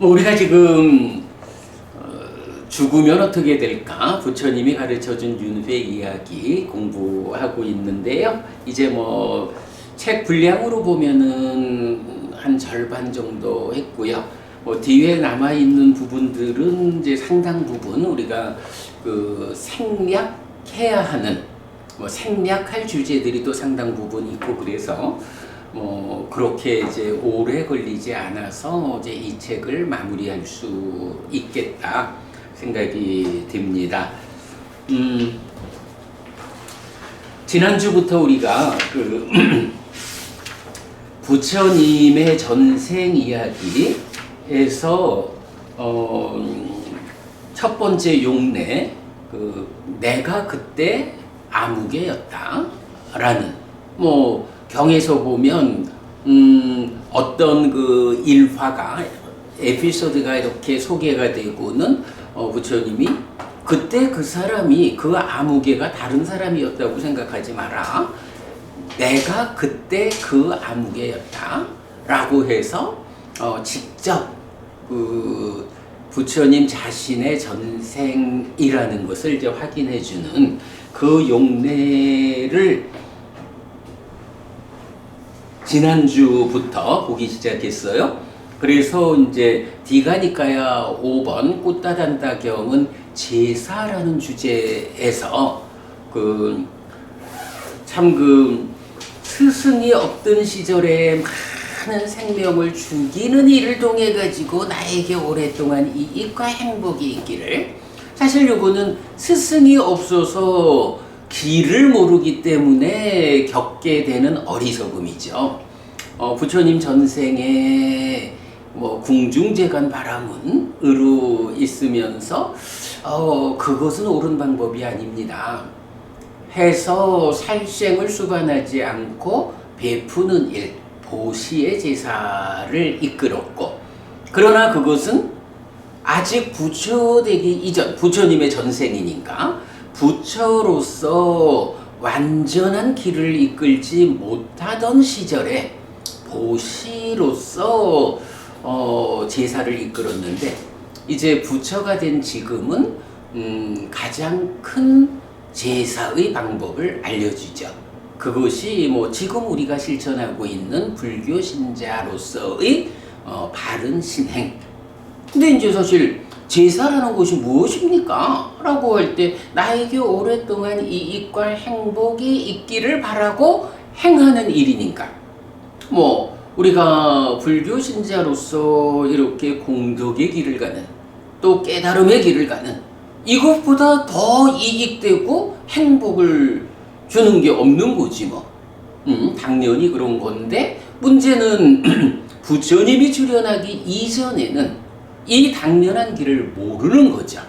뭐 우리가 지금 죽으면 어떻게 될까? 부처님이 가르쳐준 윤회 이야기 공부하고 있는데요. 이제 뭐 책 분량으로 보면은 한 절반 정도 했고요. 뭐 뒤에 남아 있는 부분들은 이제 상당 부분 우리가 그 생략해야 하는 뭐 생략할 주제들이 또 상당 부분 있고 그래서 뭐 그렇게 이제 오래 걸리지 않아서 이제 이 책을 마무리할 수 있겠다 생각이 듭니다. 지난주부터 우리가 그 부처님의 전생 이야기에서 첫 번째 용례 그 내가 그때 아무개였다라는 뭐 경에서 보면 어떤 그 일화가 에피소드가 이렇게 소개가 되고는 부처님이 그때 그 사람이 그 아무개가 다른 사람이었다고 생각하지 마라. 내가 그때 그 아무개였다 라고 해서 직접 그 부처님 자신의 전생이라는 것을 이제 확인해 주는 그 용례를 지난주부터 보기 시작했어요. 그래서 이제 디가니카야 5번 꾸따단다경은 제사라는 주제에서 그 스승이 없던 시절에 많은 생명을 죽이는 일을 통해 가지고 나에게 오랫동안 이익과 행복이 있기를, 사실 요거는 스승이 없어서 길을 모르기 때문에 겪게 되는 어리석음이죠. 부처님 전생에 뭐 궁중재간 바라문으로 있으면서 그것은 옳은 방법이 아닙니다. 해서 살생을 수반하지 않고 베푸는 일, 보시의 제사를 이끌었고, 그러나 그것은 아직 부처 되기 이전, 부처님의 전생이니까 부처로서 완전한 길을 이끌지 못하던 시절에 보시로서 제사를 이끌었는데, 이제 부처가 된 지금은 가장 큰 제사의 방법을 알려주죠. 그것이 뭐 지금 우리가 실천하고 있는 불교 신자로서의 바른 신행. 근데 이제 사실 제사라는 것이 무엇입니까? 라고 할 때 나에게 오랫동안 이익과 행복이 있기를 바라고 행하는 일이니까, 뭐 우리가 불교 신자로서 이렇게 공덕의 길을 가는, 또 깨달음의 길을 가는, 이것보다 더 이익되고 행복을 주는 게 없는 거지 뭐. 당연히 그런 건데, 문제는 부처님이 출현하기 이전에는 이 당연한 길을 모르는 거죠.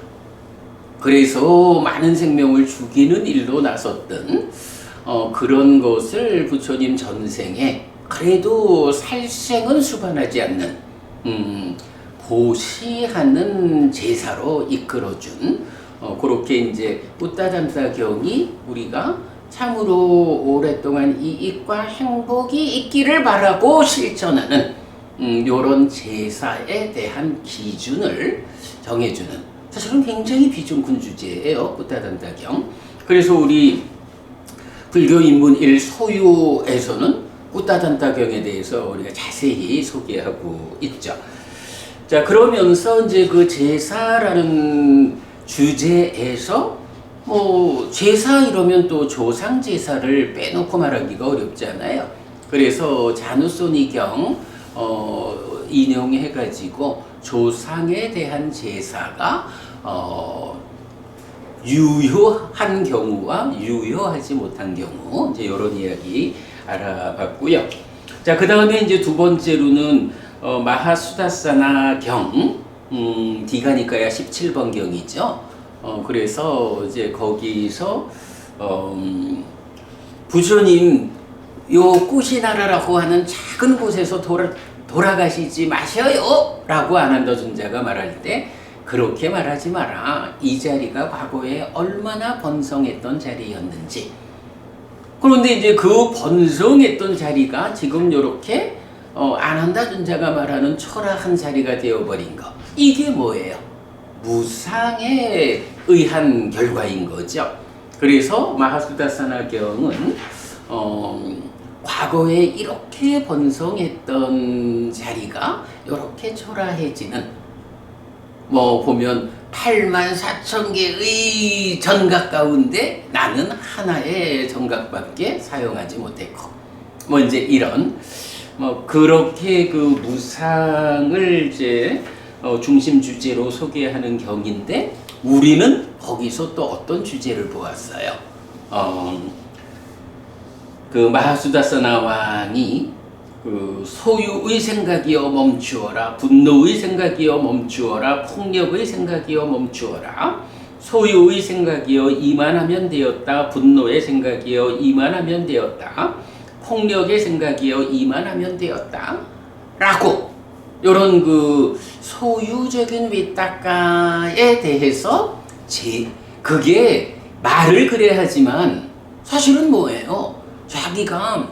그래서 많은 생명을 죽이는 일로 나섰던 그런 것을 부처님 전생에 그래도 살생은 수반하지 않는 보시하는 제사로 이끌어준 그렇게 이제 꾸따담사경이 우리가 참으로 오랫동안 이익과 행복이 있기를 바라고 실천하는 요런 제사에 대한 기준을 정해주는, 사실은 굉장히 비중 큰 주제예요, 꾸따단다경. 그래서 우리 불교 인문 1 소유에서는 꾸따단다경에 대해서 우리가 자세히 소개하고 있죠. 자, 그러면서 이제 그 제사라는 주제에서 뭐 제사 이러면 또 조상 제사를 빼놓고 말하기가 어렵잖아요. 그래서 자누소니경 인용해가지고 조상에 대한 제사가 유효한 경우와 유효하지 못한 경우, 이제 이런 이야기 알아봤고요. 자, 그 다음에 이제 두 번째로는 마하수다사나 경, 디가니카야 17번 경이죠. 그래서 이제 거기서 부처님 요 꾸시나라라고 하는 작은 곳에서 돌아가시지 마셔요 라고 아난더尊자가 말할 때, 그렇게 말하지 마라. 이 자리가 과거에 얼마나 번성했던 자리였는지. 그런데 이제 그 번성했던 자리가 지금 이렇게 안한다준자가 말하는 초라한 자리가 되어버린 거. 이게 뭐예요? 무상에 의한 결과인 거죠. 그래서 마하수다사나경은 과거에 이렇게 번성했던 자리가 이렇게 초라해지는, 보면 84,000개의 전각 가운데 나는 하나의 전각밖에 사용하지 못했고, 이제 이런 그렇게 그 무상을 이제 중심 주제로 소개하는 경인데, 우리는 거기서 또 어떤 주제를 보았어요? 그 마하수다사나 왕이 그 소유의 생각이여 멈추어라, 분노의 생각이여 멈추어라, 폭력의 생각이여 멈추어라, 소유의 생각이여 이만하면 되었다, 분노의 생각이여 이만하면 되었다, 폭력의 생각이여 이만하면 되었다 라고, 요런 그 소유적인 위탁가에 대해서 그게 말을 그래 하지만 사실은 뭐예요? 자기가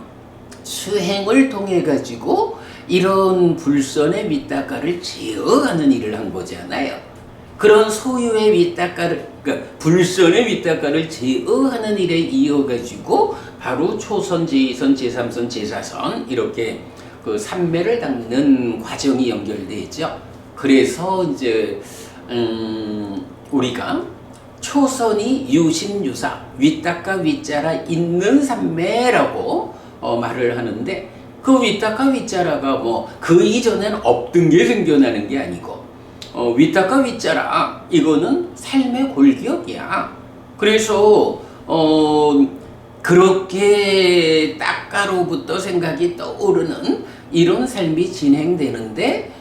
수행을 통해 가지고 이런 불선의 위탁가를 제어하는 일을 한 거잖아요. 그런 소유의 위탁가를, 그러니까 불선의 위탁가를 제어하는 일에 이어 가지고 바로 초선, 제2선, 제3선, 제4선 이렇게 그 삼매를 닦는 과정이 연결되죠. 그래서 이제 우리가 초선이 유심유사, 위탁가 위자라 있는 삼매라고 말을 하는데, 그 위탁가 위자라가 그 이전엔 없던 게 생겨나는 게 아니고, 위탁가 위자라 이거는 삶의 골격이야. 그래서 그렇게 딱가로부터 생각이 떠오르는 이런 삶이 진행되는데,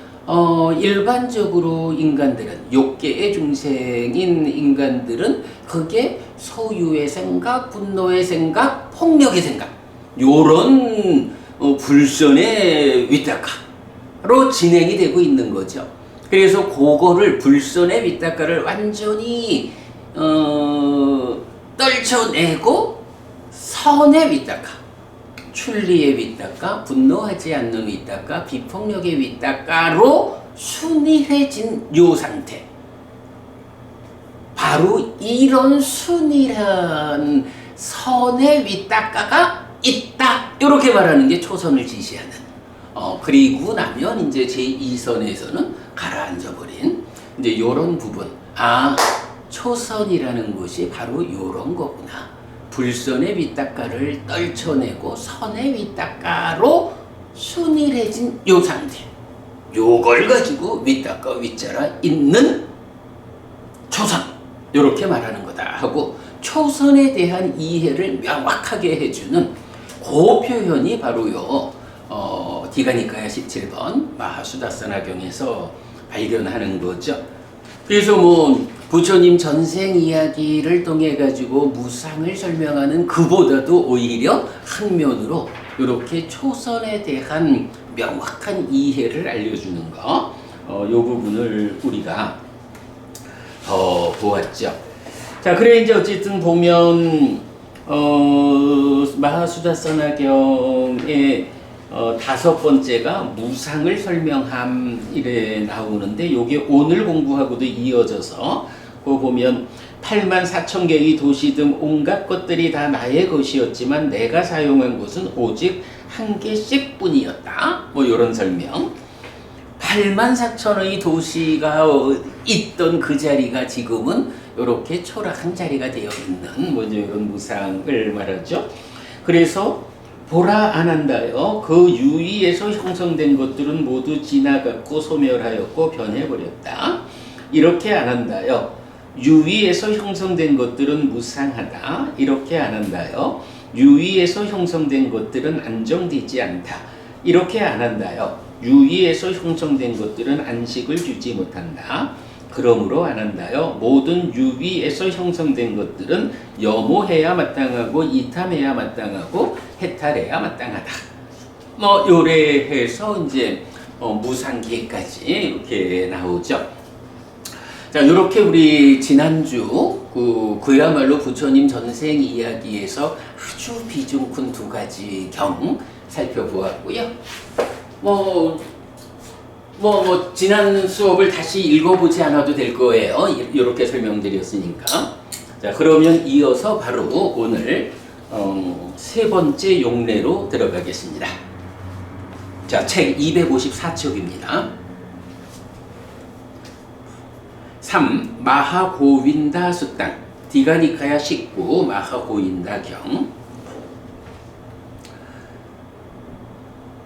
일반적으로 인간들은, 욕계의 중생인 인간들은 그게 소유의 생각, 분노의 생각, 폭력의 생각, 요런 불선의 위탁가로 진행이 되고 있는 거죠. 그래서 그거를, 불선의 위탁가를 완전히 떨쳐내고 선의 위탁가, 출리의 위탁가, 분노하지 않는 위탁가, 비폭력의 위탁가로 순일해진 요 상태, 바로 이런 순일한 선의 위탁가가 있다, 이렇게 말하는 게 초선을 지시하는. 그리고 나면 이제 제2선에서는 가라앉아버린 이제 요런 부분. 초선이라는 것이 바로 요런 거구나. 불선의 위탁가를 떨쳐내고 선의 위탁가로 순일해진 요 상태, 요걸 가지고 위탁가 위자라 있는 초선, 요렇게 말하는 거다 하고, 초선에 대한 이해를 명확하게 해주는 그 표현이 바로요 디가니카야 17번 마하수다사나경에서 발견하는 거죠. 그래서 부처님 전생 이야기를 통해 가지고 무상을 설명하는 그보다도 오히려 한면으로 이렇게 초선에 대한 명확한 이해를 알려주는 거, 요 부분을 우리가 보았죠. 자, 그래 이제 어쨌든 보면 마하수다사나경의 다섯 번째가 무상을 설명함 이래 나오는데, 요게 오늘 공부하고도 이어져서 그거 보면 84,000개의 도시 등 온갖 것들이 다 나의 것이었지만 내가 사용한 것은 오직 한 개씩 뿐이었다, 요런 설명. 84,000의 도시가 있던 그 자리가 지금은 이렇게 초라한 자리가 되어 있는 이런 무상을 말하죠. 그래서 보라 안한다요, 그 유의에서 형성된 것들은 모두 지나갔고 소멸하였고 변해버렸다, 이렇게 안한다요. 유의에서 형성된 것들은 무상하다, 이렇게 안한다요. 유의에서 형성된 것들은 안정되지 않다, 이렇게 안한다요. 유의에서 형성된 것들은 안식을 주지 못한다, 그러므로 안한다요. 모든 유의에서 형성된 것들은 염호해야 마땅하고 이탐해야 마땅하고 해탈해야 마땅하다. 요래해서 이제 무상계까지 이렇게 나오죠. 자, 이렇게 우리 지난주 그야말로 부처님 전생 이야기에서 아주 비중 큰 두 가지 경 살펴보았고요. 지난 수업을 다시 읽어보지 않아도 될 거예요. 이렇게 설명드렸으니까. 자, 그러면 이어서 바로 오늘 세 번째 용례로 들어가겠습니다. 자, 책 254쪽입니다. 3. 마하고윈다 수땅 디가니카야 19 마하고윈다 경.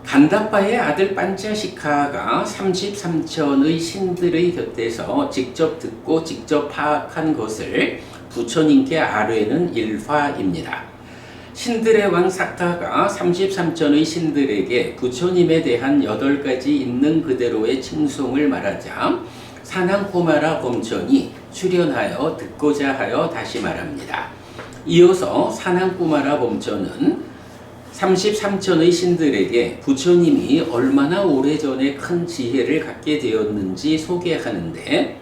간다빠의 아들 판차시카가 33천의 신들의 곁에서 직접 듣고 직접 파악한 것을 부처님께 아뢰는 일화입니다. 신들의 왕 사카가 33천의 신들에게 부처님에 대한 8가지 있는 그대로의 칭송을 말하자 사난쿠마라 범천이 출연하여 듣고자 하여 다시 말합니다. 이어서 사난쿠마라 범천은 33천의 신들에게 부처님이 얼마나 오래전에 큰 지혜를 갖게 되었는지 소개하는데,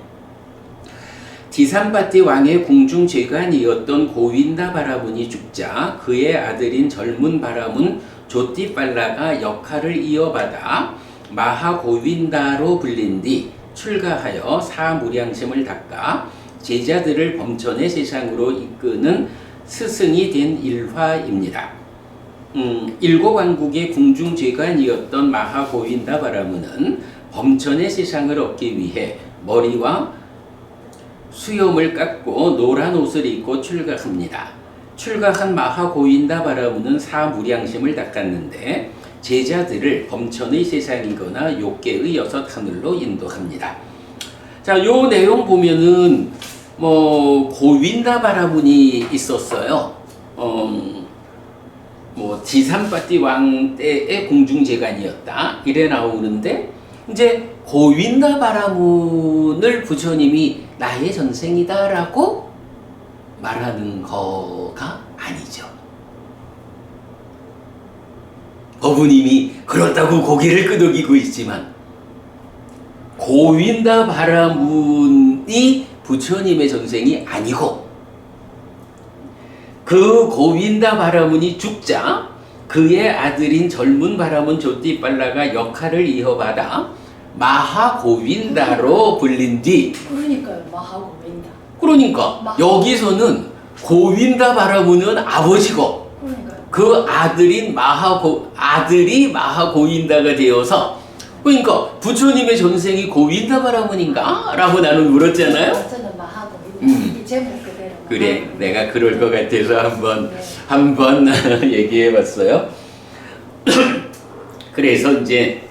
디산바티 왕의 궁중 죄관이었던 고윈다 바라문이 죽자 그의 아들인 젊은 바라문 조띠팔라가 역할을 이어받아 마하고윈다로 불린 뒤 출가하여 사무량심을 닦아 제자들을 범천의 세상으로 이끄는 스승이 된 일화입니다. 일곱왕국의 궁중죄관이었던 마하고윈다 바라문은 범천의 세상을 얻기 위해 머리와 수염을 깎고 노란 옷을 입고 출가합니다. 출가한 마하고윈다 바라문은 사무량심을 닦았는데 제자들을 범천의 세상이거나 욕계의 6하늘로 인도합니다. 자, 요 내용 보면은 고윈다 바라문이 있었어요. 지산바티 왕 때의 궁중재관이었다 이래 나오는데, 이제 고윈다 바라문을 부처님이 나의 전생이다 라고 말하는 거가 아니죠. 어부님이 그렇다고 고개를 끄덕이고 있지만 고윈다 바라문이 부처님의 전생이 아니고, 그 고윈다 바라문이 죽자 그의 아들인 젊은 바라문 조띠팔라가 역할을 이어받아 마하고윈다로 불린 뒤, 그러니까요, 마하고윈다. 그러니까 여기서는 고윈다 바라문은 아버지고 그러니까요. 그 아들이 마하고윈다가 되어서, 그러니까 부처님의 전생이 고윈다 바라문인가? 라고 나는 물었잖아요. 저는 마하고윈다. 이 제목 그대로. 그래, 내가 그럴 것 같아서 네. 한번 얘기해봤어요. 그래서 이제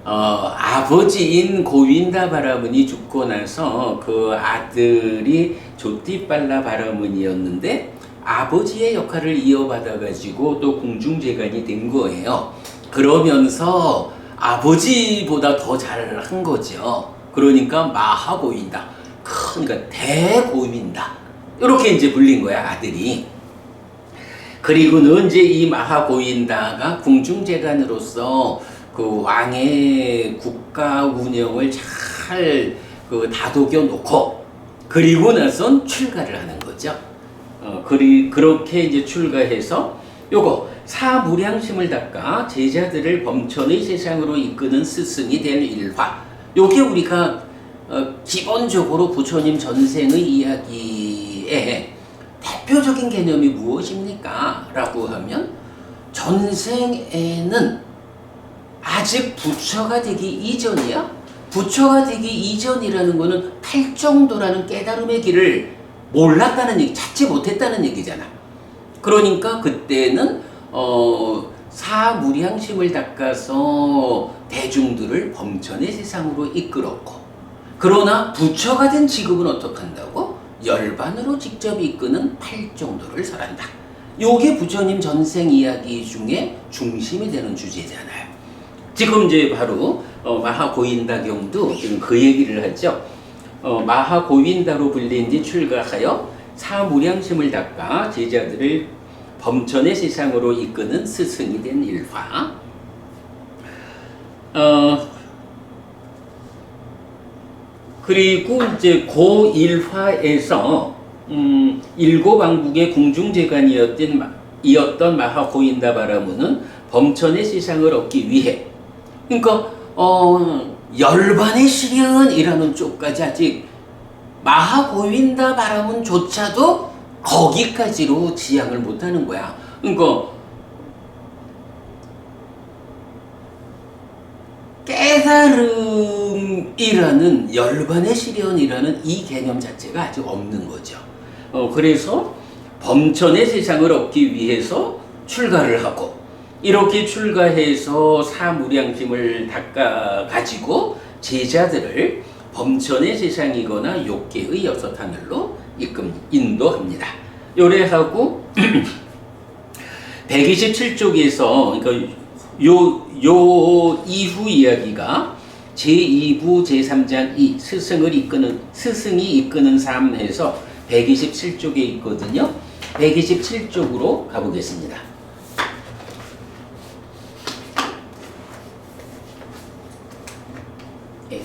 아버지인 고윈다 바라문이 죽고 나서 그 아들이 조띠팔라 바라문이었는데 아버지의 역할을 이어받아가지고 또 궁중재관이 된 거예요. 그러면서 아버지보다 더 잘한 거죠. 그러니까 마하고윈다, 그러니까 대고윈다, 이렇게 이제 불린 거야, 아들이. 그리고는 이제 이 마하고윈다가 궁중재관으로서 그 왕의 국가 운영을 잘 다독여 놓고, 그리고 나선 출가를 하는 거죠. 그렇게 이제 출가해서 요거 사무량심을 닦아 제자들을 범천의 세상으로 이끄는 스승이 될 일화. 요게 우리가 기본적으로 부처님 전생의 이야기의 대표적인 개념이 무엇입니까? 라고 하면, 전생에는 아직 부처가 되기 이전이야? 부처가 되기 이전이라는 거는 탈정도라는 깨달음의 길을 몰랐다는 얘기, 찾지 못했다는 얘기잖아. 그러니까 그때는 사무량심을 닦아서 대중들을 범천의 세상으로 이끌었고, 그러나 부처가 된 지금은 어떻게 한다고? 열반으로 직접 이끄는 팔정도를 설한다. 요게 부처님 전생 이야기 중에 중심이 되는 주제잖아요. 지금 이제 바로 마하고윈다경도 지금 그 얘기를 하죠. 마하고윈다로 불린 뒤 출가하여 사무량심을 닦아 제자들을 범천의 세상으로 이끄는 스승이 된 일화. 그리고 이제 고 일화에서 일곱 왕국의 궁중재관이었던 마하고윈다 바라문은 범천의 세상을 얻기 위해. 그러니까 열반의 시련이라는 쪽까지 아직 마하고윈다 바라문조차도 거기까지로 지향을 못하는 거야. 그러니까 깨달음이라는 열반의 시련이라는 이 개념 자체가 아직 없는 거죠. 그래서 범천의 세상을 얻기 위해서 출가를 하고, 이렇게 출가해서 사무량심을 닦아 가지고 제자들을 범천의 세상이거나 욕계의 여섯 하늘로 인도합니다. 요래하고 127쪽에서 그러니까 요 이후 이야기가 제2부 제3장 2 스승이 이끄는 삶 해서 127쪽에 있거든요. 127쪽으로 가보겠습니다. 예.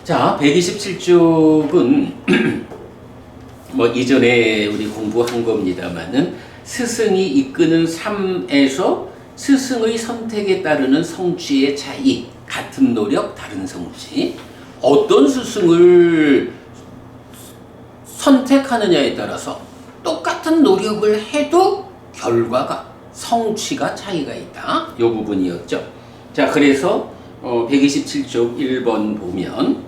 자, 127쪽은 뭐 이전에 우리 공부한 겁니다만은 스승이 이끄는 삶에서 스승의 선택에 따르는 성취의 차이, 같은 노력, 다른 성취. 어떤 스승을 선택하느냐에 따라서 똑같은 노력을 해도 결과가, 성취가 차이가 있다. 이 부분이었죠. 자, 그래서 127쪽 1번 보면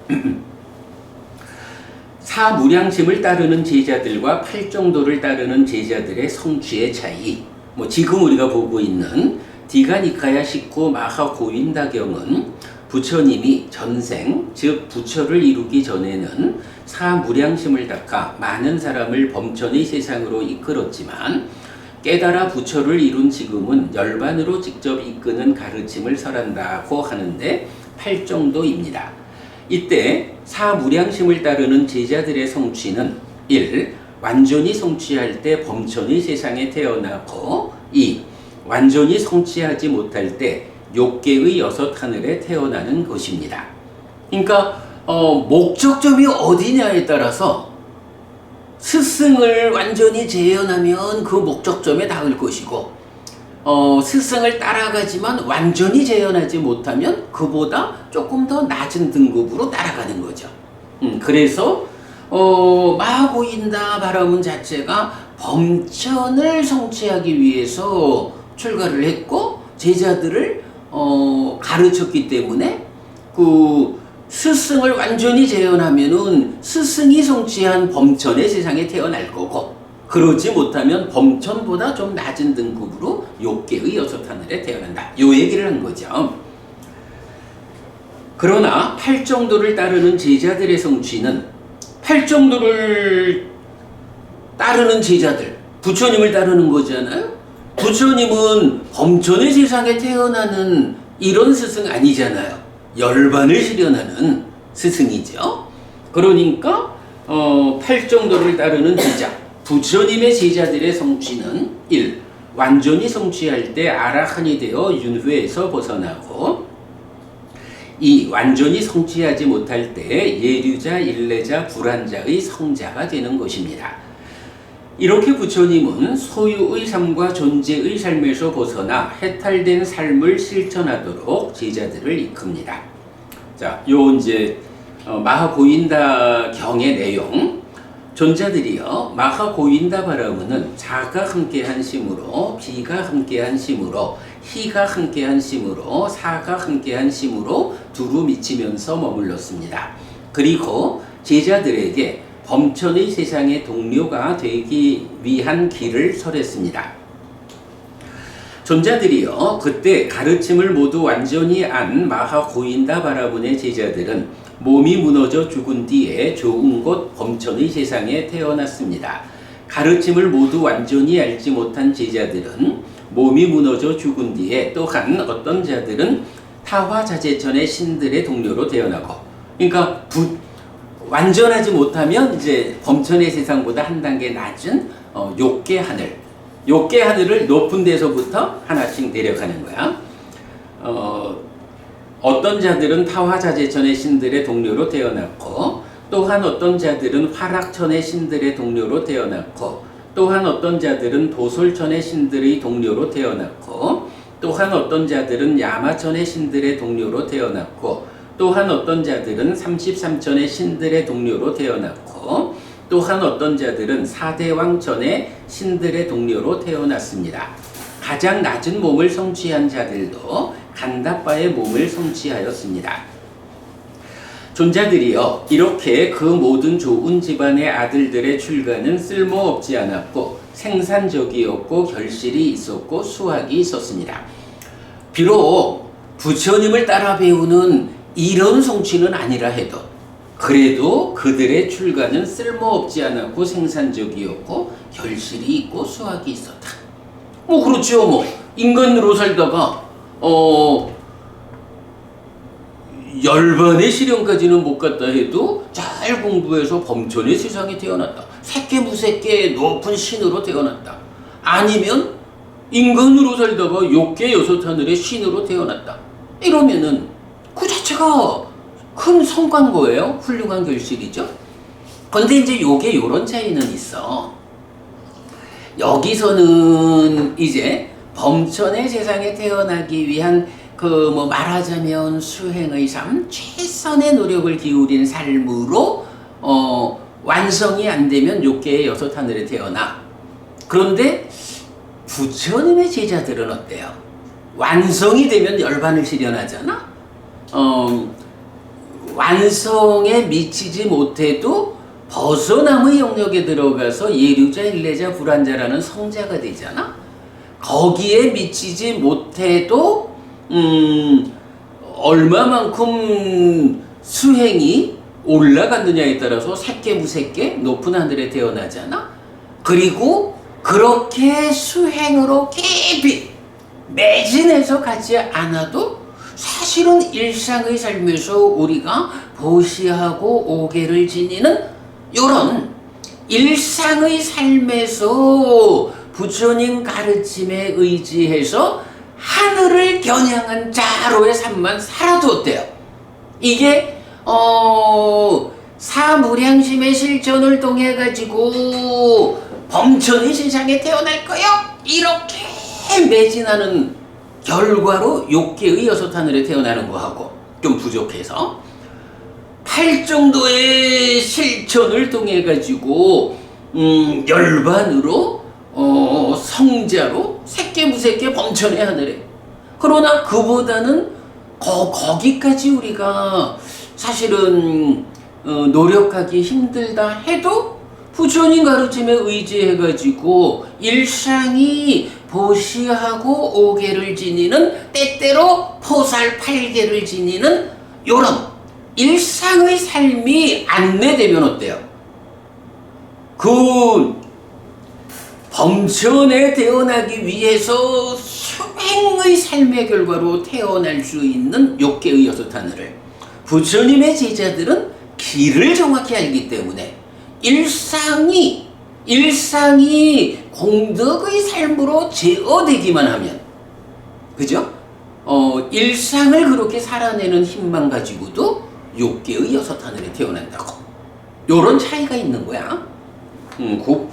사무량심을 따르는 제자들과 팔정도를 따르는 제자들의 성취의 차이. 뭐 지금 우리가 보고 있는 디가니카야 식구 마하고윈다경은 부처님이 전생, 즉 부처를 이루기 전에는 사무량심을 닦아 많은 사람을 범천의 세상으로 이끌었지만 깨달아 부처를 이룬 지금은 열반으로 직접 이끄는 가르침을 설한다고 하는데 팔정도입니다. 이때 사무량심을 따르는 제자들의 성취는 1. 완전히 성취할 때 범천의 세상에 태어나고 2. 완전히 성취하지 못할 때 욕계의 여섯 하늘에 태어나는 것입니다. 그러니까 목적점이 어디냐에 따라서 스승을 완전히 재현하면 그 목적점에 닿을 것이고, 스승을 따라가지만 완전히 재현하지 못하면 그보다 조금 더 낮은 등급으로 따라가는 거죠. 그래서 마하고인다 바라문 자체가 범천을 성취하기 위해서 출가를 했고 제자들을 가르쳤기 때문에 그 스승을 완전히 재현하면은 스승이 성취한 범천의 세상에 태어날 거고, 그러지 못하면 범천보다 좀 낮은 등급으로 욕계의 여섯 하늘에 태어난다. 요 얘기를 한 거죠. 그러나 팔정도를 따르는 제자들의 성취는, 팔정도를 따르는 제자들, 부처님을 따르는 거잖아요. 부처님은 범천의 세상에 태어나는 이런 스승 아니잖아요. 열반을 실현하는 스승이죠. 그러니까 팔정도를 따르는 제자, 부처님의 제자들의 성취는 1. 완전히 성취할 때 아라한이 되어 윤회에서 벗어나고 2. 완전히 성취하지 못할 때 예류자, 일례자, 불한자의 성자가 되는 것입니다. 이렇게 부처님은 소유의 삶과 존재의 삶에서 벗어나 해탈된 삶을 실천하도록 제자들을 이끕니다. 자, 요 이제 마하고인다 경의 내용. 존자들이요, 마하고인다 바라문은 자가 함께한 심으로, 비가 함께한 심으로, 희가 함께한 심으로, 사가 함께한 심으로 두루 미치면서 머물렀습니다. 그리고 제자들에게 범천의 세상의 동료가 되기 위한 길을 설했습니다. 존자들이요, 그때 가르침을 모두 완전히 안 마하고인다 바라문의 제자들은 몸이 무너져 죽은 뒤에 좋은 곳 범천의 세상에 태어났습니다. 가르침을 모두 완전히 알지 못한 제자들은 몸이 무너져 죽은 뒤에 또한 어떤 자들은 타화자재천의 신들의 동료로 태어나고, 그러니까 완전하지 못하면 이제 범천의 세상보다 한 단계 낮은 욕계 하늘, 욕계 하늘을 높은 데서부터 하나씩 내려가는 거야. 어떤 자들은 타화자재천의 신들의 동료로 태어났고, 또한 어떤 자들은 화락천의 신들의 동료로 태어났고 또한 어떤 자들은 도솔천의 신들의 동료로 태어났고 또한 어떤 자들은 야마천의 신들의 동료로 태어났고 또한 어떤 자들은 33천의 신들의 동료로 태어났고 또한 어떤 자들은 사대왕천의 신들의 동료로 태어났습니다. 가장 낮은 몸을 성취한 자들도 간다바의 몸을 성취하였습니다. 존자들이여, 이렇게 그 모든 좋은 집안의 아들들의 출가는 쓸모없지 않았고 생산적이었고 결실이 있었고 수확이 있었습니다. 비록 부처님을 따라 배우는 이런 성취는 아니라 해도 그래도 그들의 출가는 쓸모없지 않았고 생산적이었고 결실이 있고 수확이 있었다. 뭐 그렇죠. 뭐 인간으로 살다가 열반의 시련까지는 못 갔다 해도 잘 공부해서 범천의 세상에 태어났다. 새끼 무새끼 높은 신으로 태어났다. 아니면 인간으로 살다가 욕계 여섯 하늘의 신으로 태어났다. 이러면은 그 자체가 큰 성과인 거예요. 훌륭한 결실이죠. 근데 이제 요게 요런 차이는 있어. 여기서는 이제 범천의 세상에 태어나기 위한 그 뭐 말하자면 수행의 삶, 최선의 노력을 기울인 삶으로 완성이 안 되면 욕계의 여섯 하늘에 태어나. 그런데 부처님의 제자들은 어때요? 완성이 되면 열반을 실현하잖아. 완성에 미치지 못해도 벗어남의 영역에 들어가서 예류자, 일례자, 불환자라는 성자가 되잖아. 거기에 미치지 못해도 얼마만큼 수행이 올라갔느냐에 따라서 새끼 무새끼 높은 하늘에 태어나잖아. 그리고 그렇게 수행으로 깊이 매진해서 가지 않아도 사실은 일상의 삶에서 우리가 보시하고 오계를 지니는 이런 일상의 삶에서 부처님 가르침에 의지해서 하늘을 겨냥한 자로의 삶만 살아도 어때요? 이게 사무량심의 실천을 통해 가지고 범천의 세상에 태어날 거요. 이렇게 매진하는 결과로 욕계의 여섯 하늘에 태어나는 거하고 좀 부족해서 8정도의 실천을 통해 가지고 열반으로 성자로 새끼 무새끼 범천의 하늘에. 그러나 그보다는 거기까지 우리가 사실은 노력하기 힘들다 해도 부처님 가르침에 의지해 가지고 일상이 보시하고 오계를 지니는, 때때로 포살 팔계를 지니는 요런 일상의 삶이 안내되면 어때요? 그 범천에 태어나기 위해서 수행의 삶의 결과로 태어날 수 있는 욕계의 여섯 하늘을 부처님의 제자들은 길을 정확히 알기 때문에 일상이 공덕의 삶으로 제어되기만 하면, 그죠? 일상을 그렇게 살아내는 힘만 가지고도 욕계의 여섯 하늘에 태어난다고. 요런 차이가 있는 거야. 그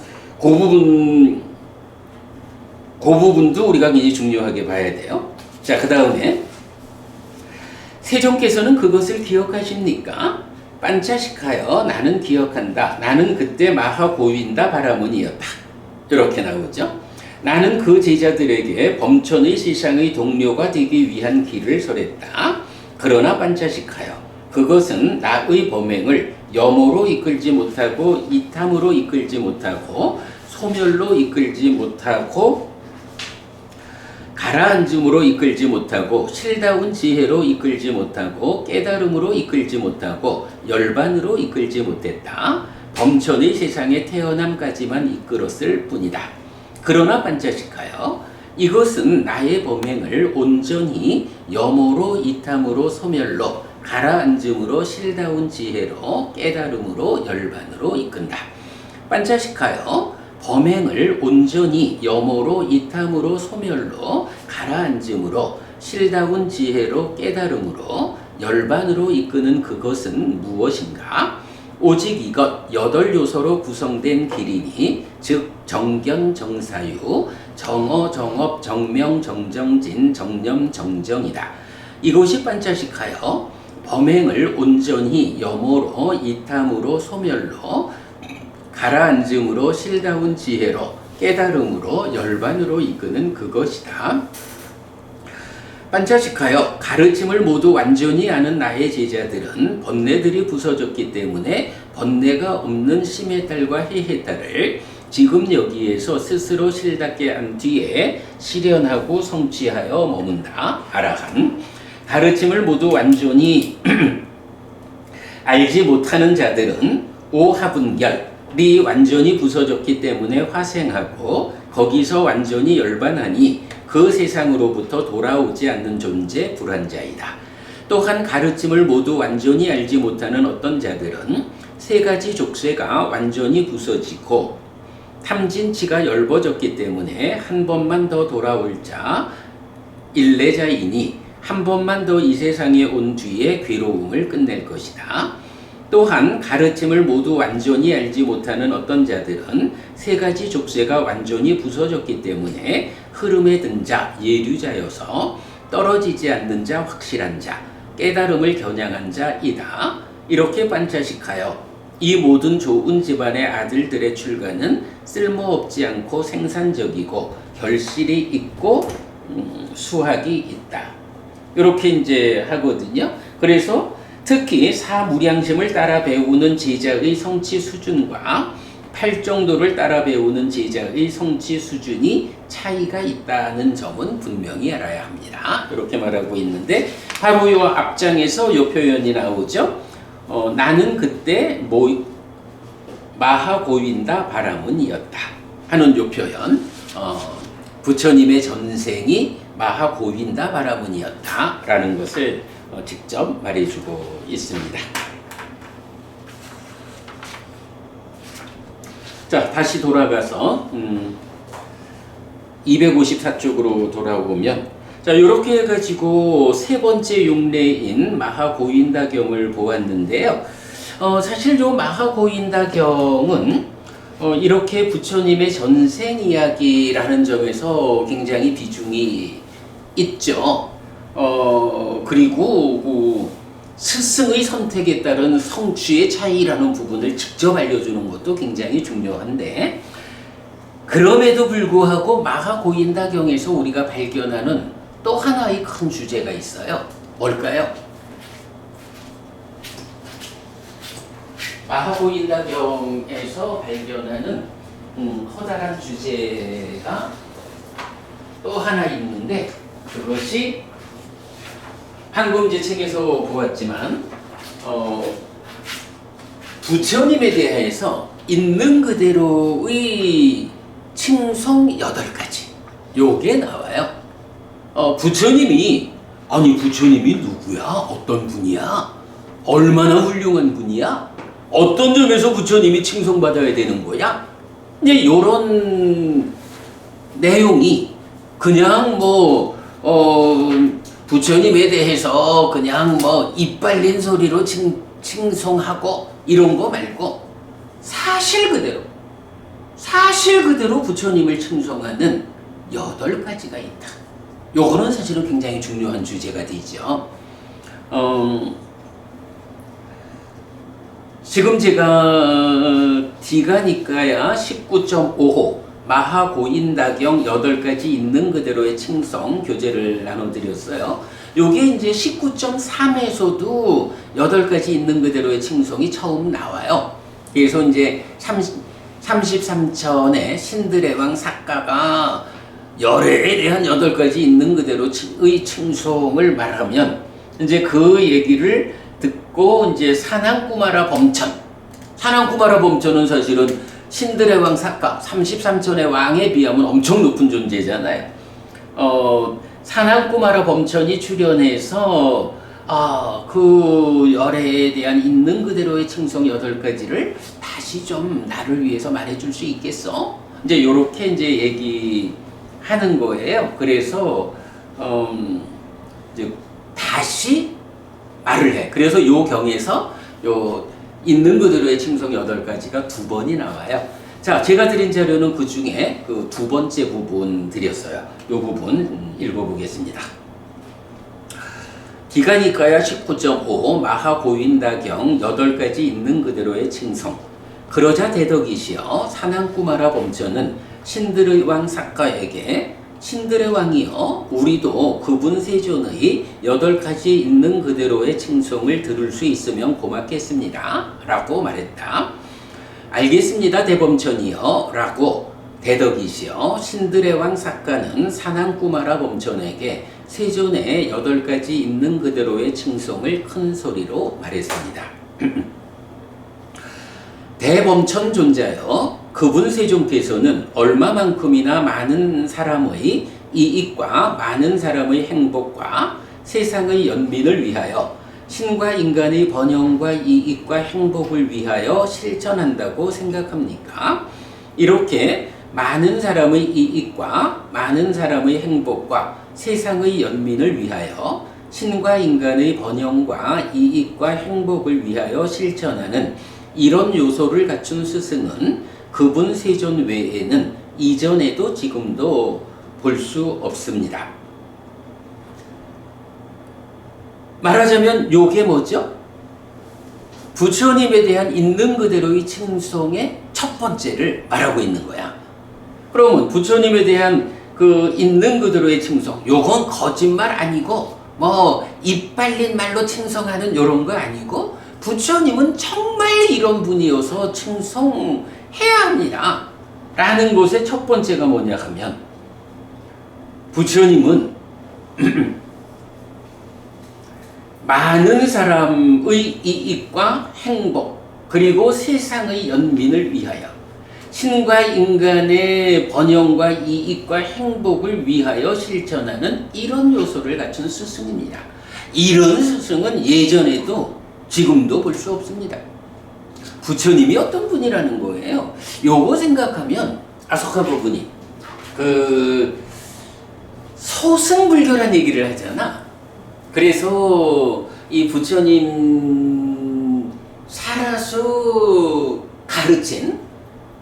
부분도 우리가 굉장히 중요하게 봐야 돼요. 자, 그 다음에 세종께서는 그것을 기억하십니까? 반차식하여 나는 기억한다. 나는 그때 마하고윈다 바라문이었다. 이렇게 나오죠. 나는 그 제자들에게 범천의 세상의 동료가 되기 위한 길을 설했다. 그러나 반차식하여 그것은 나의 범행을 염호로 이끌지 못하고 이탐으로 이끌지 못하고 소멸로 이끌지 못하고 가라앉음으로 이끌지 못하고 실다운 지혜로 이끌지 못하고 깨달음으로 이끌지 못하고 열반으로 이끌지 못했다. 범천의 세상에 태어남까지만 이끌었을 뿐이다. 그러나 반차식하여 이것은 나의 범행을 온전히 염호로 이탐으로 소멸로 가라앉음으로 실다운 지혜로 깨달음으로 열반으로 이끈다. 반차식하여 범행을 온전히 염호로 이탐으로 소멸로 가라앉음으로 실다운 지혜로 깨달음으로 열반으로 이끄는 그것은 무엇인가? 오직 이것 여덟 요소로 구성된 길이니 즉 정견 정사유 정어 정업 정명 정정진 정념 정정이다. 이것이 반자식하여 범행을 온전히 염오로 이탐으로 소멸로 가라앉음으로 실다운 지혜로 깨달음으로 열반으로 이끄는 그것이다. 반자식하여 가르침을 모두 완전히 아는 나의 제자들은 번뇌들이 부서졌기 때문에 번뇌가 없는 심의 딸과 해해 딸을 지금 여기에서 스스로 실답게 한 뒤에 실현하고 성취하여 머문다. 아라한 가르침을 모두 완전히 알지 못하는 자들은 오하분결이 완전히 부서졌기 때문에 화생하고 거기서 완전히 열반하니 그 세상으로부터 돌아오지 않는 존재 불안자이다. 또한 가르침을 모두 완전히 알지 못하는 어떤 자들은 세 가지 족쇄가 완전히 부서지고 탐진치가 엷어졌기 때문에 한 번만 더 돌아올 자 일례자이니 한 번만 더 이 세상에 온 뒤에 괴로움을 끝낼 것이다. 또한 가르침을 모두 완전히 알지 못하는 어떤 자들은 세 가지 족쇄가 완전히 부서졌기 때문에 흐름에 든 자, 예류자여서 떨어지지 않는 자, 확실한 자, 깨달음을 겨냥한 자이다. 이렇게 반자식하여 이 모든 좋은 집안의 아들들의 출가는 쓸모없지 않고 생산적이고 결실이 있고 수학이 있다. 이렇게 이제 하거든요. 그래서 특히 사무량심을 따라 배우는 제자의 성취 수준과 팔정도를 따라 배우는 제자의 성취 수준이 차이가 있다는 점은 분명히 알아야 합니다. 이렇게 말하고 있는데 바로 이 앞장에서 이 표현이 나오죠. 나는 그때 마하고윈다 바라문이었다 하는 이 표현. 부처님의 전생이 마하고윈다 바라문이었다 라는 것을 직접 말해주고 있습니다. 자, 다시 돌아가서 254쪽으로 돌아오면 자, 이렇게 해가지고 세 번째 용례인 마하고윈다경을 보았는데요. 사실 요 마하고윈다경은 이렇게 부처님의 전생 이야기라는 점에서 굉장히 비중이 있죠. 그리고 스승의 선택에 따른 성취의 차이라는 부분을 직접 알려주는 것도 굉장히 중요한데 그럼에도 불구하고 마하고인다경에서 우리가 발견하는 또 하나의 큰 주제가 있어요. 뭘까요? 마하고인다경에서 발견하는 커다란 주제가 또 하나 있는데 그것이 방금 이제 책에서 보았지만 부처님에 대해서 있는 그대로의 칭송 8가지 요게 나와요. 부처님이 누구야? 어떤 분이야? 얼마나 훌륭한 분이야? 어떤 점에서 부처님이 칭송받아야 되는 거야? 이제 요런 내용이 그냥 부처님에 대해서 그냥 입 발린 소리로 칭송하고 이런 거 말고 사실 그대로 부처님을 칭송하는 8가지가 있다. 요거는 사실은 굉장히 중요한 주제가 되죠. 지금 제가 디가니까야 19.5호 마하고인다경 8가지 있는 그대로의 칭송 교재를 나눠드렸어요. 요게 이제 19.3에서도 8가지 있는 그대로의 칭송이 처음 나와요. 그래서 이제 33천의 신들의 왕 사가가 열애에 대한 8가지 있는 그대로의 칭송을 말하면 이제 그 얘기를 듣고 이제 사난쿠마라 범천은 사실은 신들의 왕 사가 33천의 왕에 비하면 엄청 높은 존재잖아요. 사난쿠마라 범천이 출연해서 그 열애에 대한 있는 그대로의 칭송 8가지를 다시 좀 나를 위해서 말해줄 수 있겠어? 이제 요렇게 이제 얘기하는 거예요. 그래서 이제 다시 말을 해. 그래서 요 경에서 요 있는 그대로의 칭송 8가지가 2번이 나와요. 자, 제가 드린 자료는 그 중에 그 2번째 부분 드렸어요. 이 부분 읽어보겠습니다. 기가니까야 19.5 마하고윈다경 8가지 있는 그대로의 칭송. 그러자 대덕이시여 사난꾸마라 범전은 신들의 왕 삭가에게 신들의 왕이여 우리도 그분 세존의 8가지 있는 그대로의 칭송을 들을 수 있으면 고맙겠습니다 라고 말했다. 알겠습니다 대범천이여 라고 대덕이시여 신들의 왕 삭가는 사난꾸마라 범천에게 세존의 8가지 있는 그대로의 칭송을 큰 소리로 말했습니다. 대범천 존자여 그분 세존께서는 얼마만큼이나 많은 사람의 이익과 많은 사람의 행복과 세상의 연민을 위하여 신과 인간의 번영과 이익과 행복을 위하여 실천한다고 생각합니까? 이렇게 많은 사람의 이익과 많은 사람의 행복과 세상의 연민을 위하여 신과 인간의 번영과 이익과 행복을 위하여 실천하는 이런 요소를 갖춘 스승은 그분 세존 외에는 이전에도 지금도 볼 수 없습니다. 말하자면 요게 뭐죠? 부처님에 대한 있는 그대로의 칭송의 첫 번째를 말하고 있는 거야. 그러면 부처님에 대한 그 있는 그대로의 칭송, 요건 거짓말 아니고 뭐 입 빨린 말로 칭송하는 요런 거 아니고 부처님은 정말 이런 분이어서 칭송해야 합니다 라는 것의 첫 번째가 뭐냐 하면 부처님은 많은 사람의 이익과 행복 그리고 세상의 연민을 위하여 신과 인간의 번영과 이익과 행복을 위하여 실천하는 이런 요소를 갖춘 스승입니다. 이런 스승은 예전에도 지금도 볼 수 없습니다. 부처님이 어떤 분이라는 거예요. 요거 생각하면 아소카 부분이 그 소승불교란 얘기를 하잖아. 그래서 이 부처님 살아서 가르친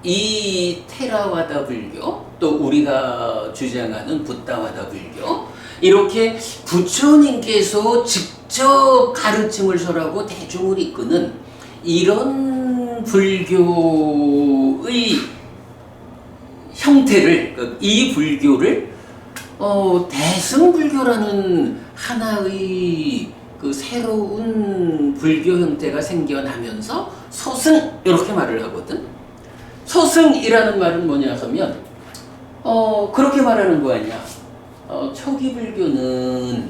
이 테라와다 불교 또 우리가 주장하는 붓다와다 불교 이렇게 부처님께서 직접 가르침을 설하고 대중을 이끄는 이런 불교의 형태를 이 불교를 대승불교라는 하나의 그 새로운 불교 형태가 생겨나면서 소승 이렇게 말을 하거든. 소승이라는 말은 뭐냐 하면 그렇게 말하는 거 아니야. 초기 불교는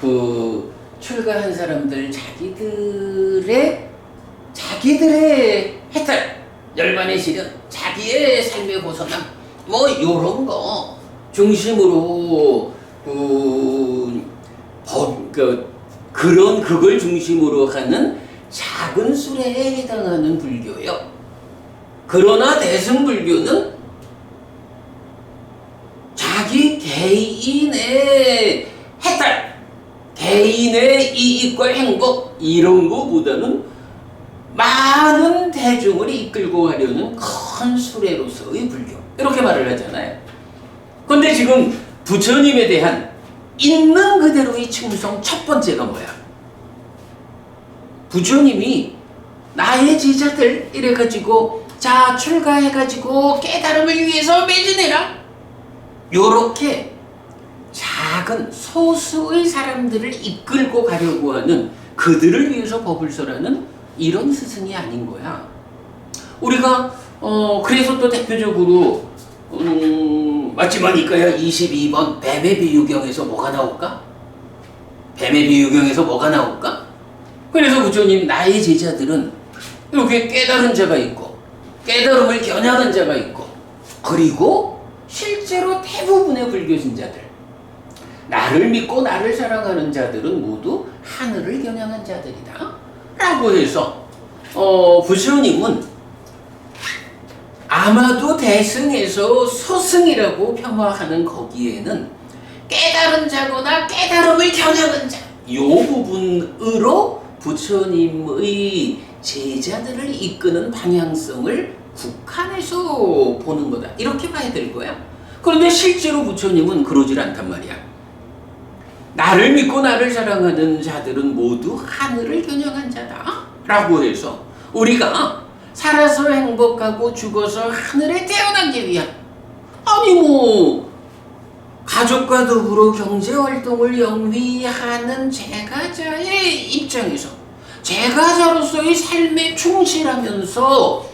그 출가한 사람들 자기들의 해탈, 열반의 실현, 자기의 삶의 벗어남 뭐 요런 거 중심으로 그걸 중심으로 하는 작은 수레에 해당하는 불교요. 그러나 대승불교는 자기 개인의 해탈, 개인의 이익과 행복 이런 거보다는 많은 대중을 이끌고 가려는 큰 수레로서의 불교 이렇게 말을 하잖아요. 근데 지금 부처님에 대한 있는 그대로의 칭송 첫 번째가 뭐야? 부처님이 나의 제자들 이래가지고 자 출가해가지고 깨달음을 위해서 매진해라 요렇게 작은 소수의 사람들을 이끌고 가려고 하는 그들을 위해서 법을 설하는 이런 스승이 아닌 거야. 우리가 그래서 또 대표적으로 맞지만이까야 22번 뱀의 비유경에서 뭐가 나올까? 뱀의 비유경에서 뭐가 나올까? 그래서 부처님 나의 제자들은 이렇게 깨달은 자가 있고 깨달음을 겨냥한 자가 있고 그리고 실제로 대부분의 불교 신자들 나를 믿고 나를 사랑하는 자들은 모두 하늘을 겨냥한 자들이다 라고 해서 부처님은 아마도 대승에서 소승이라고 폄하하는 거기에는 깨달은 자거나 깨달음을 겨냥한 자 이 부분으로 부처님의 제자들을 이끄는 방향성을 국한해서 보는 거다. 이렇게 봐야 될 거야. 그런데 실제로 부처님은 그러질 않단 말이야. 나를 믿고 나를 사랑하는 자들은 모두 하늘을 겨냥한 자다 라고 해서 우리가 살아서 행복하고 죽어서 하늘에 태어나기 위한, 아니 뭐 가족과 더불어 경제활동을 영위하는 제가자의 입장에서 제가자로서의 삶에 충실하면서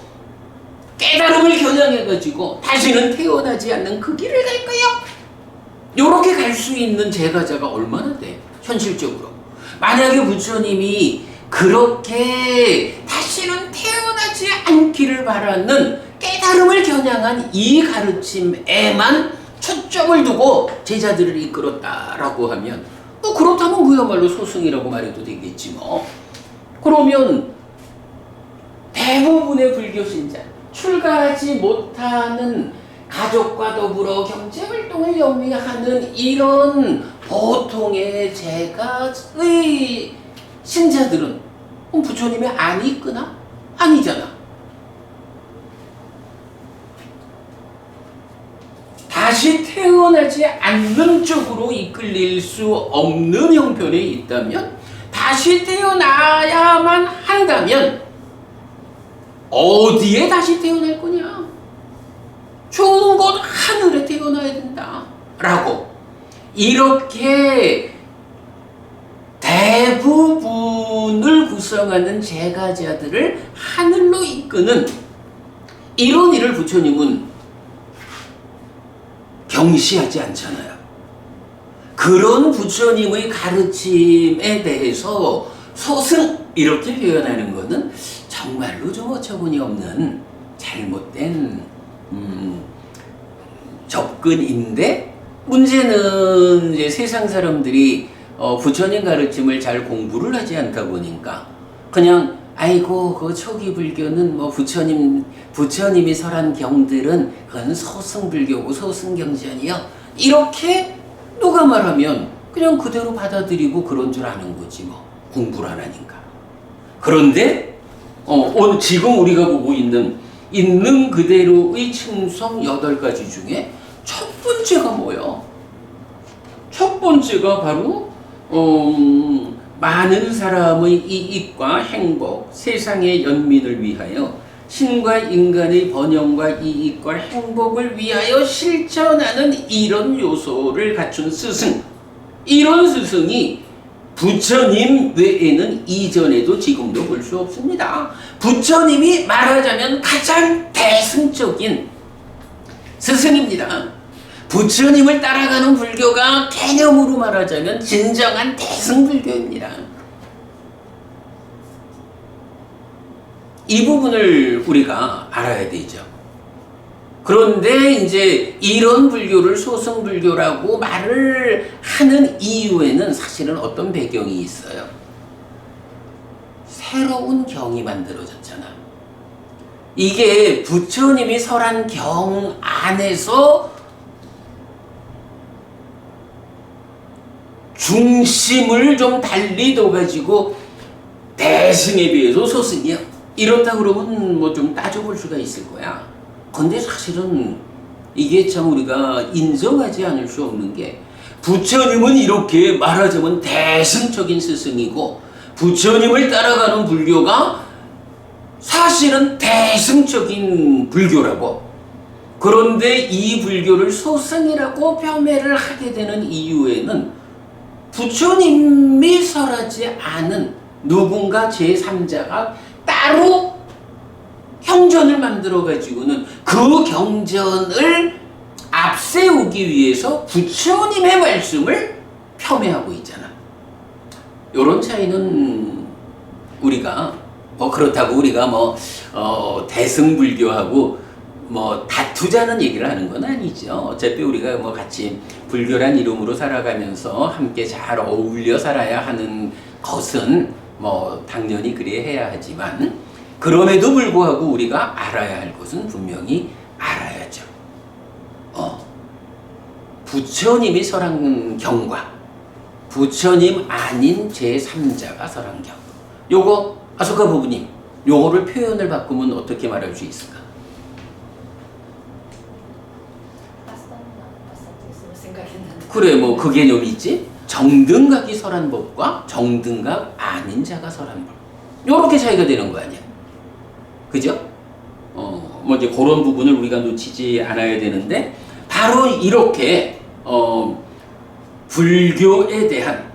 깨달음을 겨냥해가지고 다시는 태어나지 않는 그 길을 갈 거예요. 요렇게 갈 수 있는 제가자가 얼마나 돼? 현실적으로. 만약에 부처님이 그렇게 다시는 태어나지 않기를 바라는 깨달음을 겨냥한 이 가르침에만 초점을 두고 제자들을 이끌었다라고 하면 뭐 그렇다면 그야말로 소승이라고 말해도 되겠지 뭐. 그러면 대부분의 불교 신자, 출가하지 못하는 가족과 더불어 경제활동을 영위하는 이런 보통의 제가의 신자들은 부처님이 안 이끄나? 아니잖아. 다시 태어나지 않는 쪽으로 이끌릴 수 없는 형편에 있다면, 다시 태어나야만 한다면 어디에 다시 태어날 거냐? 좋은 곳 하늘에 태어나야 된다 라고 이렇게 대부분을 구성하는 제가자들을 하늘로 이끄는 이런 일을 부처님은 경시하지 않잖아요. 그런 부처님의 가르침에 대해서 소승 이렇게 표현하는 것은 정말로 좀 어처구니 없는 잘못된 접근인데, 문제는 이제 세상 사람들이 부처님 가르침을 잘 공부를 하지 않다 보니까 그냥 아이고 그 초기 불교는 뭐 부처님이 설한 경들은 그건 소승불교고 소승경전이요 이렇게 누가 말하면 그냥 그대로 받아들이고 그런 줄 아는 거지 뭐, 공부를 안 하니까. 그런데 오늘 지금 우리가 보고 있는 그대로의 층성 8가지 중에 첫 번째가 뭐야? 첫 번째가 바로 많은 사람의 이익과 행복, 세상의 연민을 위하여 신과 인간의 번영과 이익과 행복을 위하여 실천하는 이런 요소를 갖춘 스승. 이런 스승이 부처님 외에는 이전에도 지금도 볼 수 없습니다. 부처님이 말하자면 가장 대승적인 스승입니다. 부처님을 따라가는 불교가 개념으로 말하자면 진정한 대승불교입니다. 이 부분을 우리가 알아야 되죠. 그런데 이제 이런 불교를 소승불교라고 말을 하는 이유에는 사실은 어떤 배경이 있어요. 새로운 경이 만들어졌잖아. 이게 부처님이 설한 경 안에서 중심을 좀 달리 둬가지고 대승에 비해서 소승이야. 이렇다 그러면 뭐 좀 따져볼 수가 있을 거야. 근데 사실은 이게 참 우리가 인정하지 않을 수 없는 게, 부처님은 이렇게 말하자면 대승적인 스승이고 부처님을 따라가는 불교가 사실은 대승적인 불교라고. 그런데 이 불교를 소승이라고 폄훼를 하게 되는 이유에는 부처님이 설하지 않은 누군가 제3자가 따로 경전을 만들어 가지고는 그 경전을 앞세우기 위해서 부처님의 말씀을 폄훼하고 있잖아. 요런 차이는 우리가 그렇다고 우리가 대승불교하고 다투자는 얘기를 하는 건 아니죠. 어차피 우리가 같이 불교란 이름으로 살아가면서 함께 잘 어울려 살아야 하는 것은 당연히 그래야 하지만, 그럼에도 불구하고 우리가 알아야 할 것은 분명히 알아야죠. 부처님이 설한 경과 부처님 아닌 제3자가 설한 경, 요거 아소카 부부님 요거를 표현을 바꾸면 어떻게 말할 수 있을까? 빠싸 생각이 나는데. 그래, 뭐 그 개념이 있지. 정등각이 설한 법과 정등각 아닌 자가 설한 법. 요렇게 차이가 되는 거 아니야. 그죠? 뭐 이제 그런 부분을 우리가 놓치지 않아야 되는데, 바로 이렇게 불교에 대한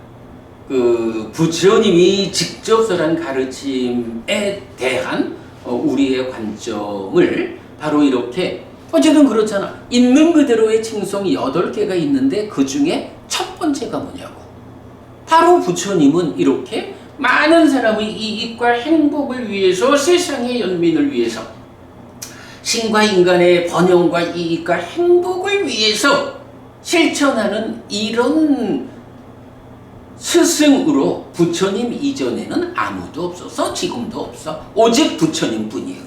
그 부처님이 직접 설한 가르침에 대한 우리의 관점을 바로 이렇게, 어쨌든 그렇잖아. 있는 그대로의 칭송이 8개가 있는데 그 중에 첫 번째가 뭐냐고. 바로 부처님은 이렇게 많은 사람의 이익과 행복을 위해서, 세상의 연민을 위해서, 신과 인간의 번영과 이익과 행복을 위해서 실천하는 이런 스승으로 부처님 이전에는 아무도 없어서 지금도 없어. 오직 부처님 뿐이에요.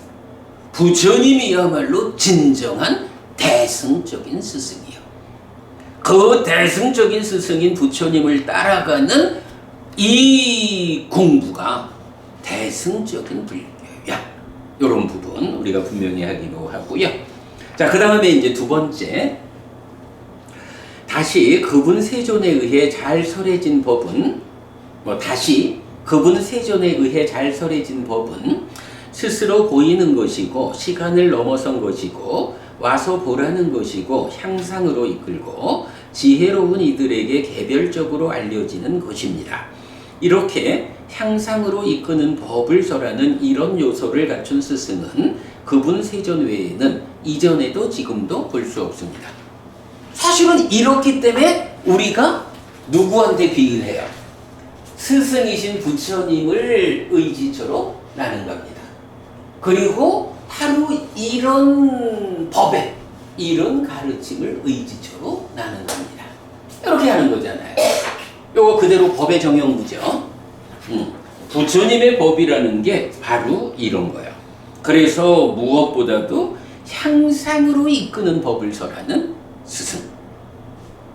부처님이야말로 진정한 대승적인 스승이요. 그 대승적인 스승인 부처님을 따라가는 이 공부가 대승적인 불교야. 이런 부분 우리가 분명히 하기로 하고요. 자, 그 다음에 이제 두 번째, 다시 그분 세존에 의해 잘 설해진 법은, 다시 그분 세존에 의해 잘 설해진 법은 스스로 보이는 것이고 시간을 넘어선 것이고 와서 보라는 것이고 향상으로 이끌고 지혜로운 이들에게 개별적으로 알려지는 것입니다. 이렇게 향상으로 이끄는 법을 설하는 이런 요소를 갖춘 스승은 그분 세존 외에는 이전에도 지금도 볼 수 없습니다. 사실은 이렇기 때문에 우리가 누구한테 비유를 해요? 스승이신 부처님을 의지처로 나는 겁니다. 그리고 바로 이런 법에, 이런 가르침을 의지처로 나는 겁니다. 이렇게 하는 거잖아요. 요거 그대로 법의 정형무죠. 부처님의 법이라는 게 바로 이런 거예요. 그래서 무엇보다도 향상으로 이끄는 법을 설하는 스승.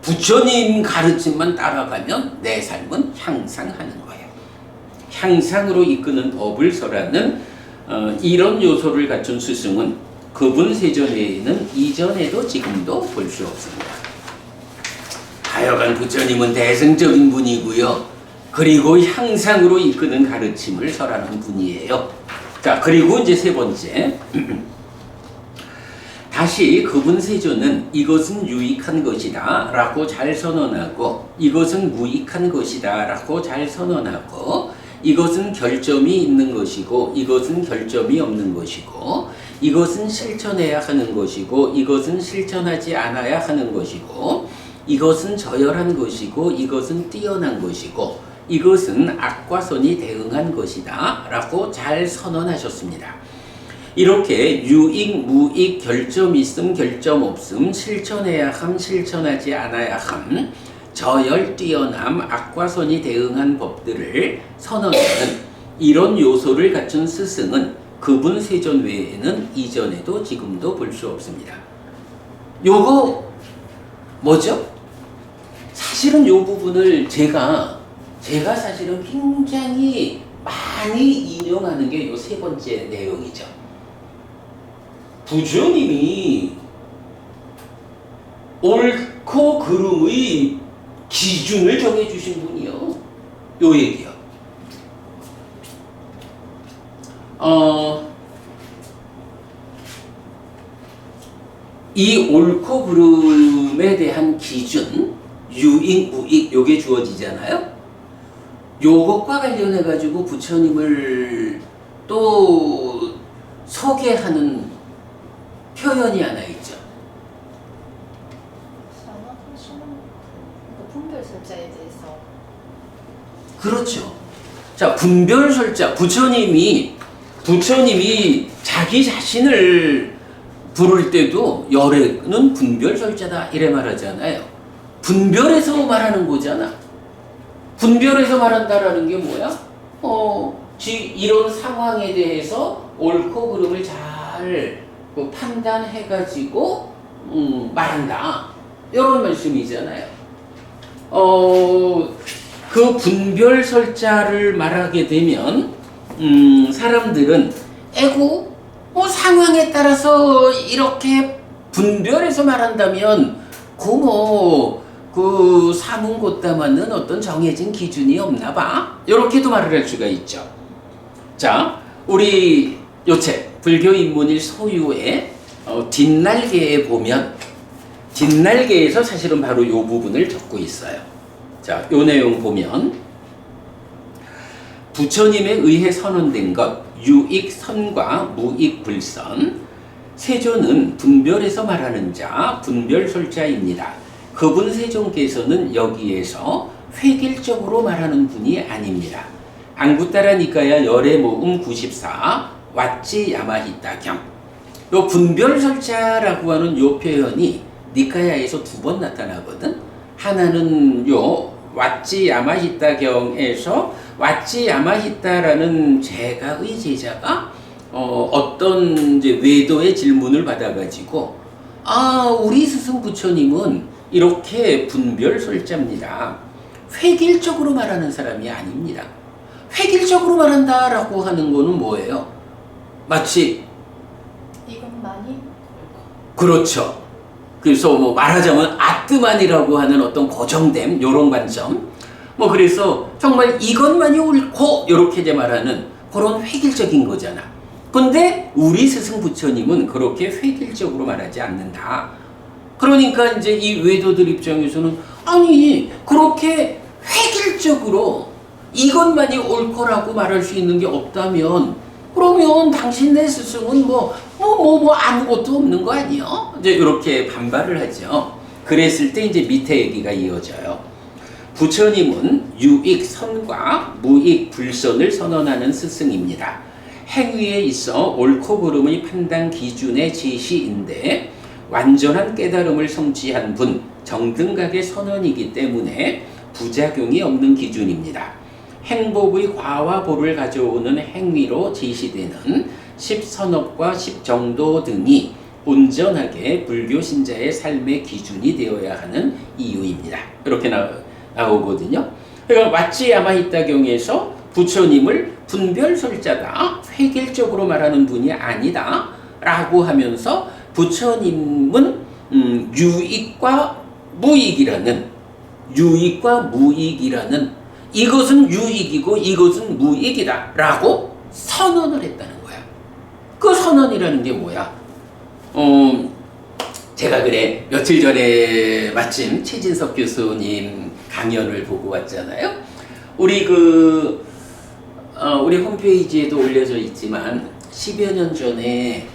부처님 가르침만 따라가면 내 삶은 향상하는 거예요. 향상으로 이끄는 법을 설하는 이런 요소를 갖춘 스승은 그분 세존에는 이전에도 지금도 볼 수 없습니다. 하여간 부처님은 대승적인 분이고요. 그리고 향상으로 이끄는 가르침을 설하는 분이에요. 자, 그리고 이제 세 번째. 다시 그분 세존은 이것은 유익한 것이다 라고 잘 선언하고, 이것은 무익한 것이다 라고 잘 선언하고, 이것은 결점이 있는 것이고 이것은 결점이 없는 것이고, 이것은 실천해야 하는 것이고 이것은 실천하지 않아야 하는 것이고, 이것은 저열한 것이고 이것은 뛰어난 것이고, 이것은 악과 선이 대응한 것이다 라고 잘 선언하셨습니다. 이렇게 유익, 무익, 결점 있음, 결점 없음, 실천해야 함, 실천하지 않아야 함, 저열, 뛰어남, 악과 선이 대응한 법들을 선언하는 이런 요소를 갖춘 스승은 그분 세존 외에는 이전에도 지금도 볼 수 없습니다. 요거 뭐죠? 사실은 요 부분을 제가 사실은 굉장히 많이 인용하는 게 요 세 번째 내용이죠. 부처님이 옳고 그름의 기준을 정해주신 분이요. 요 얘기요. 이 옳고 그름에 대한 기준, 유익, 무익, 요게 주어지잖아요. 요것과 관련해가지고 부처님을 또 소개하는 표현이 하나 있죠. 분별설자에 대해서. 그렇죠. 자, 분별설자. 부처님이 자기 자신을 부를 때도 열애는 분별설자다 이래 말하잖아요. 분별해서 말하는 거잖아. 분별해서 말한다라는 게 뭐야? 이런 상황에 대해서 옳고 그름을 잘 판단해가지고 말한다. 이런 말씀이잖아요. 그 분별설자를 말하게 되면 사람들은 에고 뭐 상황에 따라서 이렇게 분별해서 말한다면 그 사문고따 맞는 어떤 정해진 기준이 없나 봐. 이렇게도 말을 할 수가 있죠. 자, 우리 요책 불교 인문일 소유의 뒷날개에 보면 뒷날개에서 사실은 바로 이 부분을 적고 있어요. 자, 요 내용 보면 부처님에 의해 선언된 것 유익선과 무익불선 세존은 분별해서 말하는 자 분별설자입니다. 그분 세존께서는 여기에서 획일적으로 말하는 분이 아닙니다. 앙구따라 니까야 열애 모음 94 왓지 야마히타경 요 분별설자라고 하는 요 표현이 니까야에서 2번 나타나거든. 하나는 요 왓지 야마히타경에서 왓지 야마히타라는 제가의 제자가 어떤 이제 외도의 질문을 받아가지고 우리 스승 부처님은 이렇게 분별설자입니다. 획일적으로 말하는 사람이 아닙니다. 획일적으로 말한다라고 하는 거는 뭐예요? 마치 이것만이 그렇죠. 그래서 뭐 말하자면 아뜨만이라고 하는 어떤 고정됨 요런 관점. 뭐 그래서 정말 이것만이 옳고 이렇게 이제 말하는 그런 획일적인 거잖아. 근데 우리 스승 부처님은 그렇게 획일적으로 말하지 않는다. 그러니까 이제 이 외도들 입장에서는 아니 그렇게 획일적으로 이것만이 옳고라고 말할 수 있는 게 없다면 그러면 당신네 스승은 뭐 아무것도 없는 거 아니요? 이제 이렇게 반발을 하죠. 그랬을 때 이제 밑에 얘기가 이어져요. 부처님은 유익 선과 무익 불선을 선언하는 스승입니다. 행위에 있어 옳고 그름의 판단 기준의 제시인데 완전한 깨달음을 성취한 분 정등각의 선언이기 때문에 부작용이 없는 기준입니다. 행복의 과와 보를 가져오는 행위로 제시되는 십선업과 십정도 등이 온전하게 불교 신자의 삶의 기준이 되어야 하는 이유입니다. 이렇게 나오거든요. 그러니까 왓지 야마히타경에서 부처님을 분별설자다, 획일적으로 말하는 분이 아니다 라고 하면서 부처님은 유익과 무익이라는 이것은 유익이고 이것은 무익이다 라고 선언을 했다는 거야. 그 선언이라는 게 뭐야? 제가 그래 며칠 전에 마침 최진석 교수님 강연을 보고 왔잖아요. 우리 우리 홈페이지에도 올려져 있지만 10여 년 전에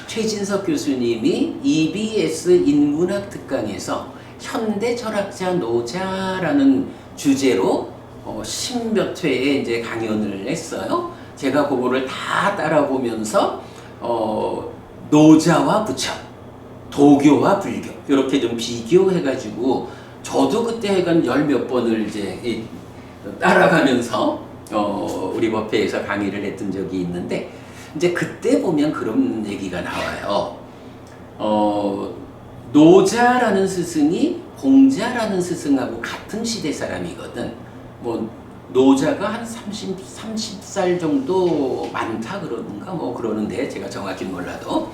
최진석 교수님이 EBS 인문학 특강에서 현대 철학자 노자라는 주제로 10몇 회에 이제 강연을 했어요. 제가 그거를 다 따라보면서 노자와 부처, 도교와 불교 이렇게 좀 비교해가지고 저도 그때 한 10몇 번을 이제 따라가면서 우리 법회에서 강의를 했던 적이 있는데 이제 그때 보면 그런 얘기가 나와요. 노자라는 스승이 공자라는 스승하고 같은 시대 사람이거든. 뭐 노자가 한 30살 정도 많다 그러는가 뭐 그러는데 제가 정확히 몰라도.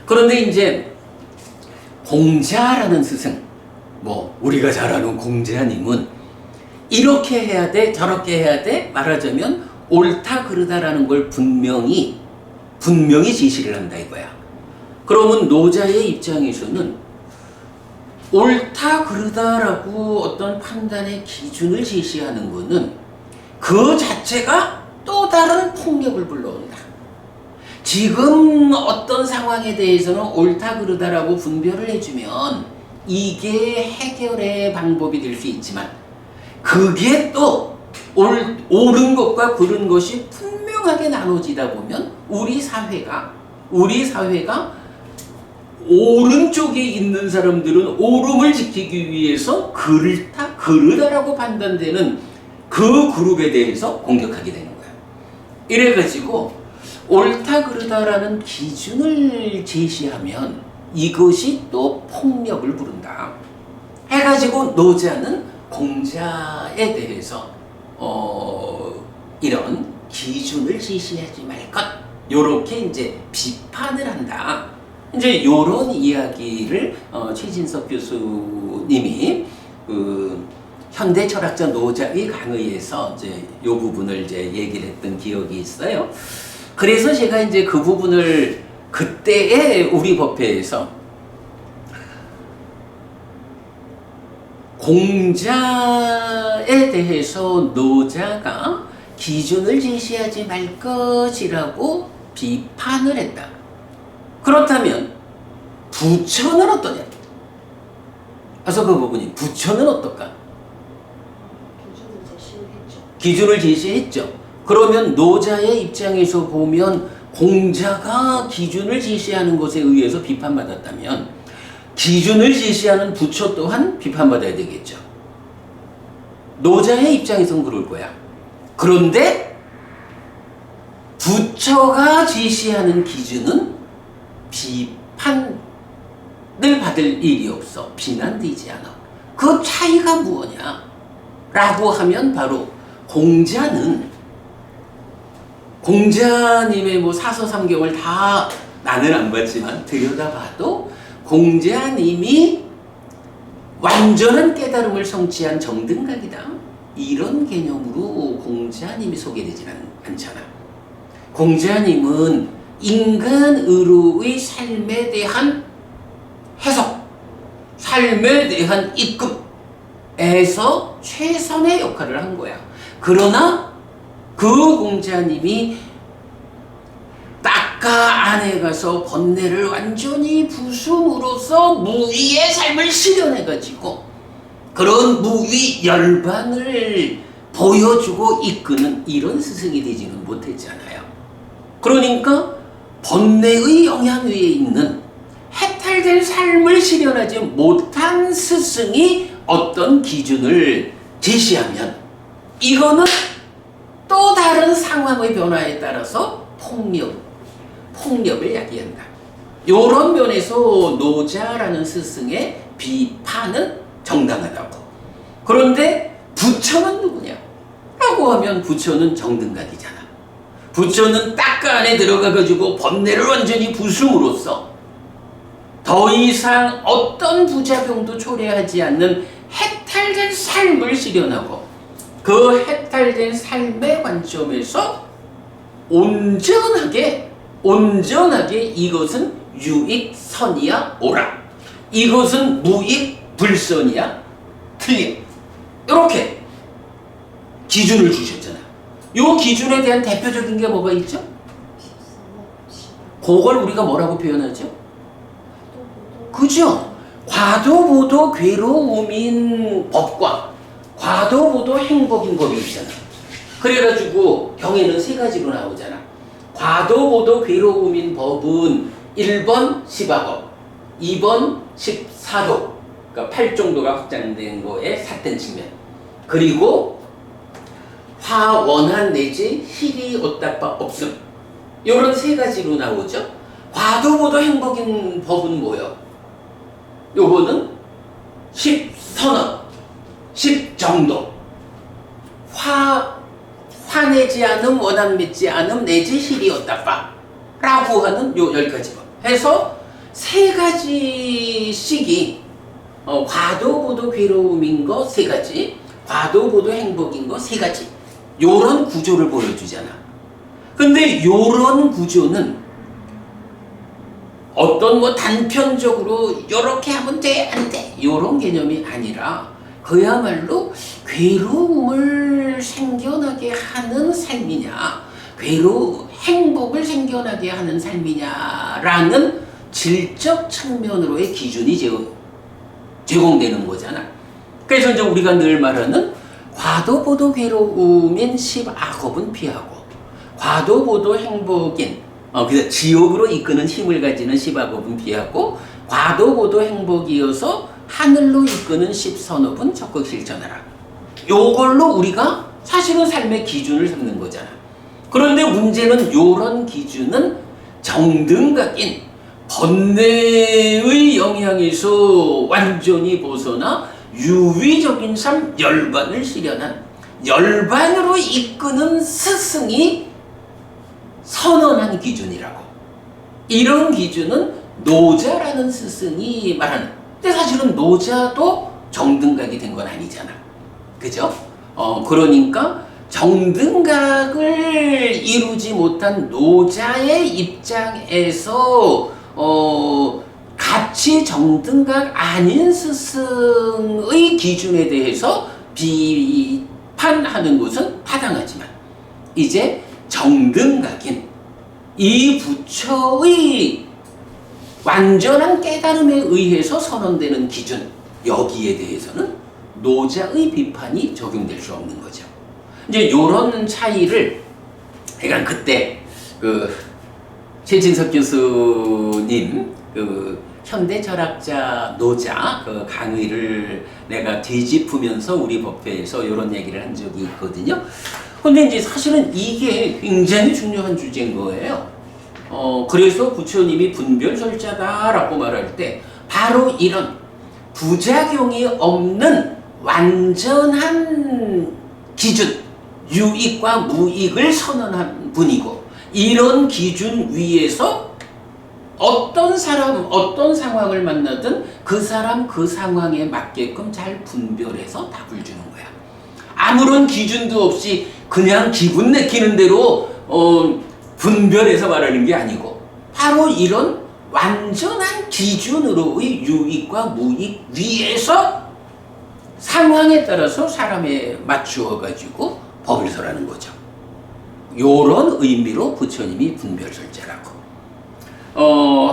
그런데 이제 공자라는 스승, 뭐 우리가 잘 아는 공자님은 이렇게 해야 돼 저렇게 해야 돼 말하자면 옳다 그르다라는 걸 분명히 제시를 한다 이거야. 그러면 노자의 입장에서는 옳다 그르다라고 어떤 판단의 기준을 제시하는 것은 그 자체가 또 다른 폭력을 불러온다. 지금 어떤 상황에 대해서는 옳다 그르다라고 분별을 해주면 이게 해결의 방법이 될 수 있지만 그게 또 옳은 것과 그른 것이 분명하게 나눠지다 보면 우리 사회가 옳은 쪽에 있는 사람들은 옳음을 지키기 위해서 그르다라고 판단되는 그 그룹에 대해서 공격하게 되는 거야. 이래가지고 옳다 그르다라는 기준을 제시하면 이것이 또 폭력을 부른다. 해가지고 노자는 공자에 대해서 이런 기준을 제시하지 말 것. 요렇게 이제 비판을 한다. 이제 요런 이야기를 최진석 교수님이 그 현대 철학자 노자의 강의에서 이제 요 부분을 이제 얘기를 했던 기억이 있어요. 그래서 제가 이제 그 부분을 그때의 우리 법회에서 공자에 대해서 노자가 기준을 제시하지 말 것이라고 비판을 했다. 그렇다면 부처는 어떠냐? 그래서 그 부분이 부처는 어떨까? 기준을 제시했죠. 그러면 노자의 입장에서 보면 공자가 기준을 제시하는 것에 의해서 비판받았다면 기준을 제시하는 부처 또한 비판받아야 되겠죠. 노자의 입장에서는 그럴 거야. 그런데 부처가 제시하는 기준은 비판을 받을 일이 없어. 비난되지 않아. 그 차이가 무엇냐? 라고 하면 바로 공자님의 뭐 사서 3개월 다 나는 안 봤지만 들여다봐도 공자님이 완전한 깨달음을 성취한 정등각이다. 이런 개념으로 공자님이 소개되지는 않잖아. 공자님은 인간으로의 삶에 대한 해석, 삶에 대한 입금에서 최선의 역할을 한 거야. 그러나 그 공자님이 낙가 안에 가서 번뇌를 완전히 부숨으로써 무위의 삶을 실현해가지고 그런 무위 열반을 보여주고 이끄는 이런 스승이 되지는 못했잖아요. 그러니까 번뇌의 영향 위에 있는 해탈된 삶을 실현하지 못한 스승이 어떤 기준을 제시하면 이거는 또 다른 상황의 변화에 따라서 폭력을 야기한다. 이런 면에서 노자라는 스승의 비판은 정당하다고. 그런데 부처는 누구냐? 라고 하면 부처는 정등각이잖아. 부처는 딱가 안에 들어가가지고 번뇌를 완전히 부숨으로써 더 이상 어떤 부작용도 초래하지 않는 해탈된 삶을 실현하고 그 해탈된 삶의 관점에서 온전하게 이것은 유익선이야 옳아, 이것은 무익불선이야 틀려, 이렇게 기준을 주셨잖아. 이 기준에 대한 대표적인 게 뭐가 있죠? 그걸 우리가 뭐라고 표현하죠? 그죠? 과도보도 괴로움인 법과 과도보도 행복인 법이 있잖아. 그래가지고 경에는 세 가지로 나오잖아. 과도보도 괴로움인 법은 1번 10악업, 2번 14도, 그러니까 8정도가 확장된 거에 삿된 측면, 그리고 화원한 내지 희리 옷다빠 없음, 이런 세 가지로 나오죠. 과도보도 행복인 법은 뭐예요? 요거는 10선업, 10정도, 화내지 않음, 원한 맺지 않음, 내지 희리 옷다빠 라고 하는 요 10가지 법 해서 세 가지씩이 과도보도 괴로움인 거 세 가지, 과도보도 행복인 거 세 가지, 요런 구조를 보여주잖아. 근데 요런 구조는 어떤 뭐 단편적으로 요렇게 하면 돼, 안 돼, 요런 개념이 아니라 그야말로 괴로움을 생겨나게 하는 삶이냐, 행복을 생겨나게 하는 삶이냐라는 질적 측면으로의 기준이 제공되는 거잖아. 그래서 이제 우리가 늘 말하는 과도보도 괴로움인 10악업은 피하고 과도보도 행복인 그래서 지옥으로 이끄는 힘을 가지는 10악업은 피하고 과도보도 행복이어서 하늘로 이끄는 10선업은 적극 실천하라. 요걸로 우리가 사실은 삶의 기준을 삼는 거잖아. 그런데 문제는 요런 기준은 정등각인 번뇌의 영향에서 완전히 벗어나 유위적인 삶, 열반을 실현한 열반으로 이끄는 스승이 선언한 기준이라고. 이런 기준은 노자라는 스승이 말하는. 근데 사실은 노자도 정등각이 된 건 아니잖아. 그죠? 그러니까 정등각을 이루지 못한 노자의 입장에서 같이 정등각 아닌 스승의 기준에 대해서 비판하는 것은 타당하지만 이제 정등각인 이 부처의 완전한 깨달음에 의해서 선언되는 기준, 여기에 대해서는 노자의 비판이 적용될 수 없는 거죠. 이제 이런 차이를, 그러니까 그때 최진석 교수님 현대 철학자 노자 강의를 내가 뒤집으면서 우리 법회에서 이런 얘기를 한 적이 있거든요. 근데 이제 사실은 이게 굉장히 중요한 주제인 거예요. 그래서 부처님이 분별설자다라고 말할 때 바로 이런 부작용이 없는 완전한 기준, 유익과 무익을 선언한 분이고, 이런 기준 위에서 어떤 사람, 어떤 상황을 만나든 그 사람 그 상황에 맞게끔 잘 분별해서 답을 주는 거야. 아무런 기준도 없이 그냥 기분 내키는 대로 분별해서 말하는 게 아니고, 바로 이런 완전한 기준으로의 유익과 무익 위에서 상황에 따라서 사람에 맞추어 가지고 법을 설하는 거죠. 요런 의미로 부처님이 분별설자라고.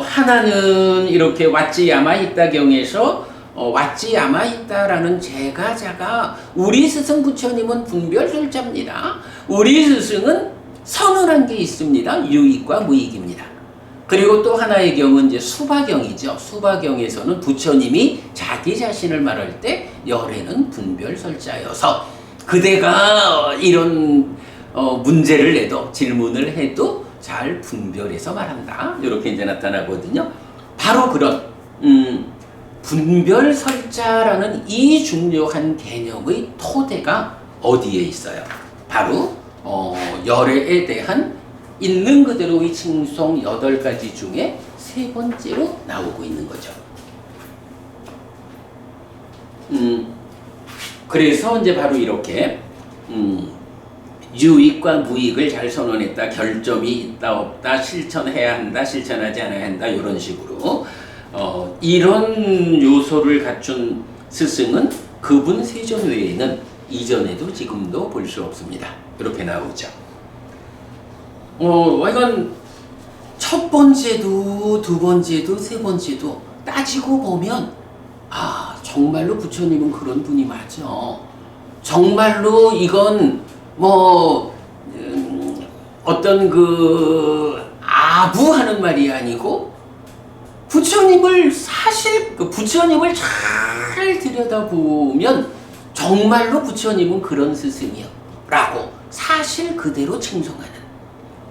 하나는 이렇게 왓지야마있다경에서 왓지야마있다라는 제가자가 우리 스승 부처님은 분별설자입니다. 우리 스승은 선언한 게 있습니다. 유익과 무익입니다. 그리고 또 하나의 경은 이제 수바경이죠. 수바경에서는 부처님이 자기 자신을 말할 때 열애는 분별설자여서 그대가 이런 문제를 내도 질문을 해도 잘 분별해서 말한다. 이렇게 이제 나타나거든요. 바로 그런 분별설자라는 이 중요한 개념의 토대가 어디에 있어요? 바로 열애에 대한 있는 그대로의 칭송 8가지 중에 3번째로 나오고 있는 거죠. 그래서 이제 바로 이렇게 유익과 무익을 잘 선언했다, 결점이 있다 없다, 실천해야 한다, 실천하지 않아야 한다, 이런 식으로 이런 요소를 갖춘 스승은 그분 세존 외에는 이전에도 지금도 볼 수 없습니다. 이렇게 나오죠. 이건 첫 번째도 두 번째도 세 번째도 따지고 보면 정말로 부처님은 그런 분이 맞아. 정말로 이건 어떤 아부하는 말이 아니고 부처님을 부처님을 잘 들여다보면 정말로 부처님은 그런 스승이요 라고 사실 그대로 칭송하는,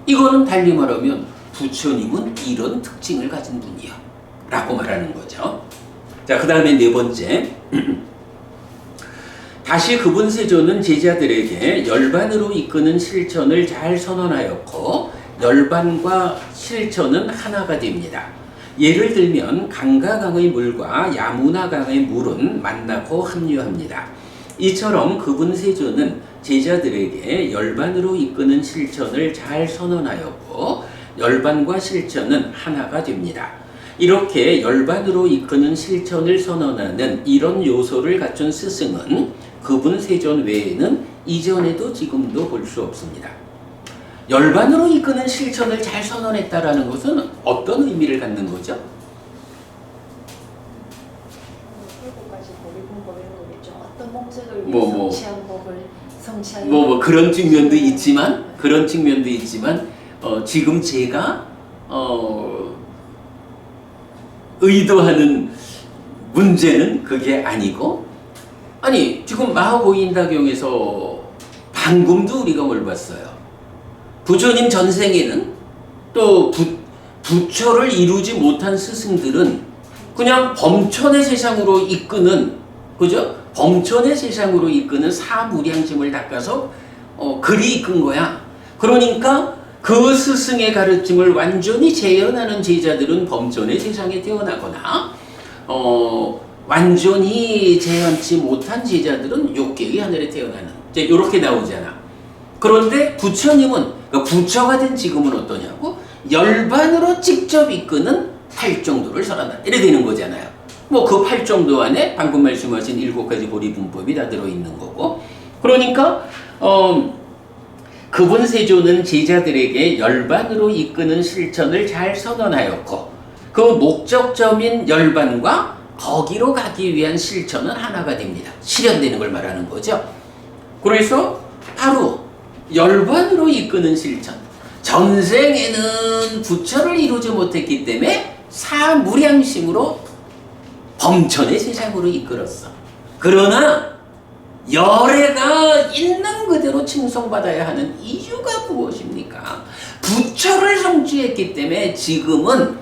이거는 달리 말하면 부처님은 이런 특징을 가진 분이요 라고 말하는 거죠. 자, 그 다음에 네 번째, 다시 그분 세존은 제자들에게 열반으로 이끄는 실천을 잘 선언하였고 열반과 실천은 하나가 됩니다. 예를 들면 강과 강의 물과 야무나 강의 물은 만나고 합류합니다. 이처럼 그분 세존은 제자들에게 열반으로 이끄는 실천을 잘 선언하였고 열반과 실천은 하나가 됩니다. 이렇게 열반으로 이끄는 실천을 선언하는 이런 요소를 갖춘 스승은 그분 세존 외에는 이전에도 지금도 볼 수 없습니다. 열반으로 이끄는 실천을 잘 선언했다라는 것은 어떤 의미를 갖는 거죠? 어떤 목적을 위해 성취한 법을 성취한 그런 측면도 있지만 지금 제가 의도하는 문제는 그게 아니고, 아니 지금 마하고인다경에서 방금도 우리가 뭘 봤어요? 부처님 전생에는 또 부처를 이루지 못한 스승들은 그냥 범천의 세상으로 이끄는, 그죠? 범천의 세상으로 이끄는 사무량심을 닦아서 그리 이끈 거야. 그러니까 그 스승의 가르침을 완전히 재현하는 제자들은 범천의 세상에 태어나거나 완전히 재현치 못한 제자들은 욕계의 하늘에 태어나는, 이제 이렇게 나오잖아. 그런데 부처님은, 그러니까 부처가 된 지금은 어떠냐고? 열반으로 직접 이끄는 팔정도를 설한다. 이래 되는 거잖아요. 뭐 그 팔정도 안에 방금 말씀하신 7가지 보리분법이 다 들어있는 거고. 그러니까 그분 세조는 제자들에게 열반으로 이끄는 실천을 잘 선언하였고, 그 목적점인 열반과 거기로 가기 위한 실천은 하나가 됩니다. 실현되는 걸 말하는 거죠. 그래서 바로 열반으로 이끄는 실천. 전생에는 부처를 이루지 못했기 때문에 사무량심으로 범천의 세상으로 이끌었어. 그러나 열애가 있는 그대로 칭송받아야 하는 이유가 무엇입니까? 부처를 성취했기 때문에 지금은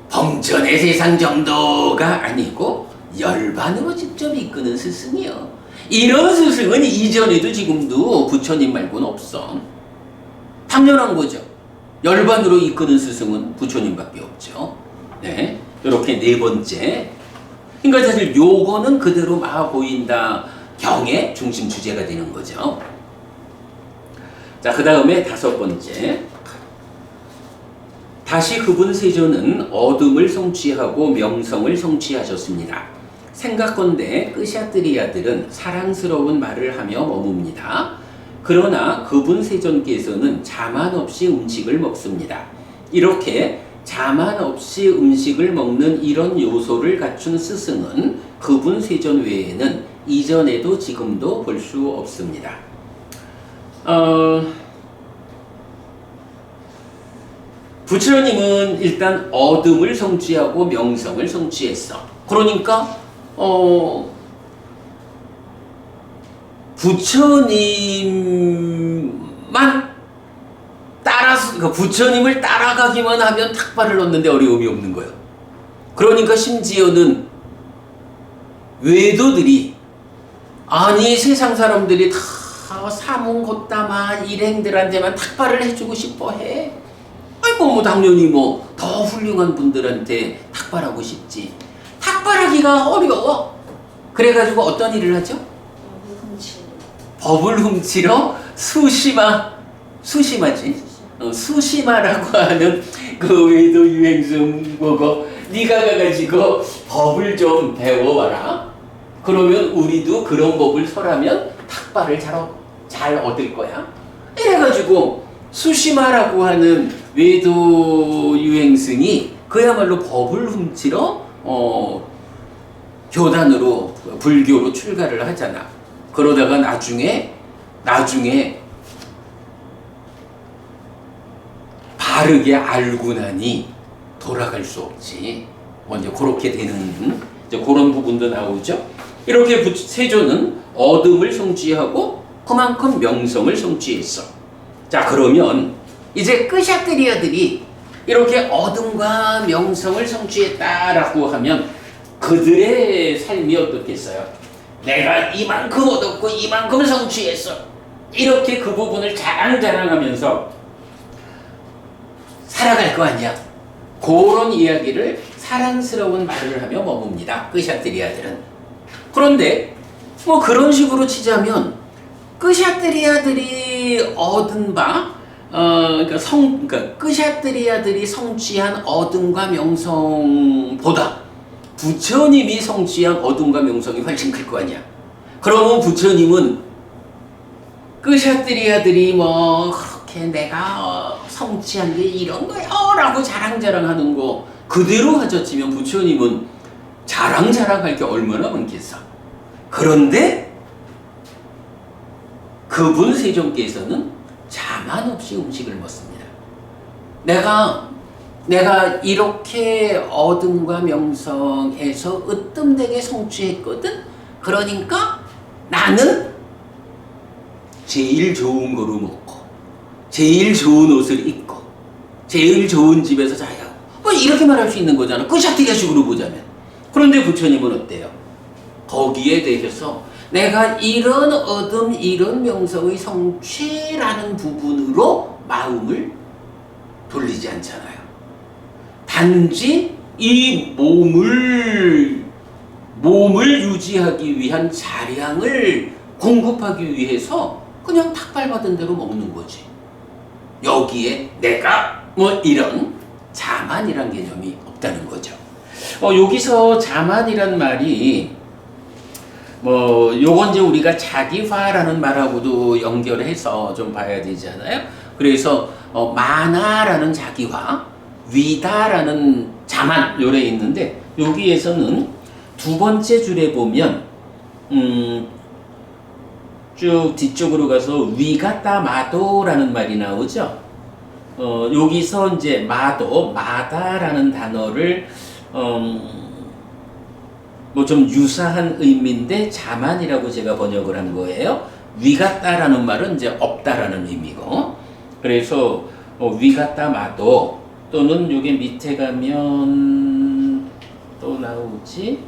범천의 세상 정도가 아니고 열반으로 직접 이끄는 스승이요. 이런 스승은 이전에도 지금도 부처님 말고는 없어. 당연한 거죠. 열반으로 이끄는 스승은 부처님밖에 없죠. 네, 이렇게 네 번째. 그러니까 사실 요거는 그대로 보인다 경의 중심 주제가 되는 거죠. 자, 그 다음에 5번째. 다시 그분 세조는 어둠을 성취하고 명성을 성취하셨습니다. 생각건대 끄샤뜨리아들은 사랑스러운 말을 하며 머뭅니다. 그러나 그분 세존께서는 자만 없이 음식을 먹습니다. 이렇게 자만 없이 음식을 먹는 이런 요소를 갖춘 스승은 그분 세존 외에는 이전에도 지금도 볼 수 없습니다. 부처님은 일단 어둠을 성취하고 명성을 성취했어. 그러니까 부처님만 따라서, 그러니까 부처님을 따라가기만 하면 탁발을 얻는데 어려움이 없는 거예요. 그러니까 심지어는 외도들이, 아니 세상 사람들이 다 사문 걷다마 일행들한테만 탁발을 해주고 싶어해. 아이고 당연히 더 훌륭한 분들한테 탁발하고 싶지. 탁발하기가 어려워. 그래가지고 어떤 일을 하죠? 법을 훔치러 수시마지. 수시마라고 하는 그 외도 유행성 보고 네가 가가지고 법을 좀 배워와라. 그러면 우리도 그런 법을 설하면 탁발을 잘 얻을 거야. 이래가지고 수시마라고 하는 외도 유행승이 그야말로 법을 훔치러 교단으로 불교로 출가를 하잖아. 그러다가 나중에 바르게 알고 나니 돌아갈 수 없지. 먼저 그렇게 되는 이제 그런 부분도 나오죠. 이렇게 세조는 어둠을 성취하고 그만큼 명성을 성취했어. 자, 그러면 이제 끄샤뜨리아들이 이렇게 어둠과 명성을 성취했다라고 하면 그들의 삶이 어떻겠어요? 내가 이만큼 얻었고 이만큼 성취했어. 이렇게 그 부분을 자랑하면서 살아갈 거 아니야. 그런 이야기를 사랑스러운 말을 하며 머뭅니다. 끄샤뜨리아들은. 그런데 그런 식으로 치자면 끄샤뜨리아들이 얻은 바 그러니까 끄샤뜨리아들이 성취한 어둠과 명성보다 부처님이 성취한 어둠과 명성이 훨씬 클 거 아니야. 그러면 부처님은 끄샤뜨리아들이 그렇게 내가 성취한 게 이런 거야 라고 자랑하는 거 그대로 가져치면 부처님은 자랑할 게 얼마나 많겠어. 그런데 그분 세존께서는 자만 없이 음식을 먹습니다. 내가 이렇게 어둠과 명성에서 으뜸되게 성취했거든. 그러니까 나는 제일 좋은 거로 먹고 제일 좋은 옷을 입고 제일 좋은 집에서 자야. 이렇게 말할 수 있는 거잖아. 끄샤뜨리아식으로 보자면. 그런데 부처님은 어때요? 거기에 대해서 내가 이런 어둠, 이런 명성의 성취라는 부분으로 마음을 돌리지 않잖아요. 단지 이 몸을 유지하기 위한 자량을 공급하기 위해서 그냥 탁발받은 대로 먹는 거지. 여기에 내가 뭐 이런 자만이란 개념이 없다는 거죠. 여기서 자만이란 말이 요건 이제 우리가 자기화라는 말하고도 연결해서 좀 봐야 되잖아요. 그래서 만화라는 자기화, 위다라는 자만 요래 있는데 여기에서는 두 번째 줄에 보면 쭉 뒤쪽으로 가서 위갔다 마도라는 말이 나오죠. 여기서 이제 마다라는 단어를 뭐 좀 유사한 의미인데 자만이라고 제가 번역을 한 거예요. 위갔다라는 말은 이제 없다라는 의미고, 그래서 위갔다 마도 또는 여기 밑에 가면 또 나오지.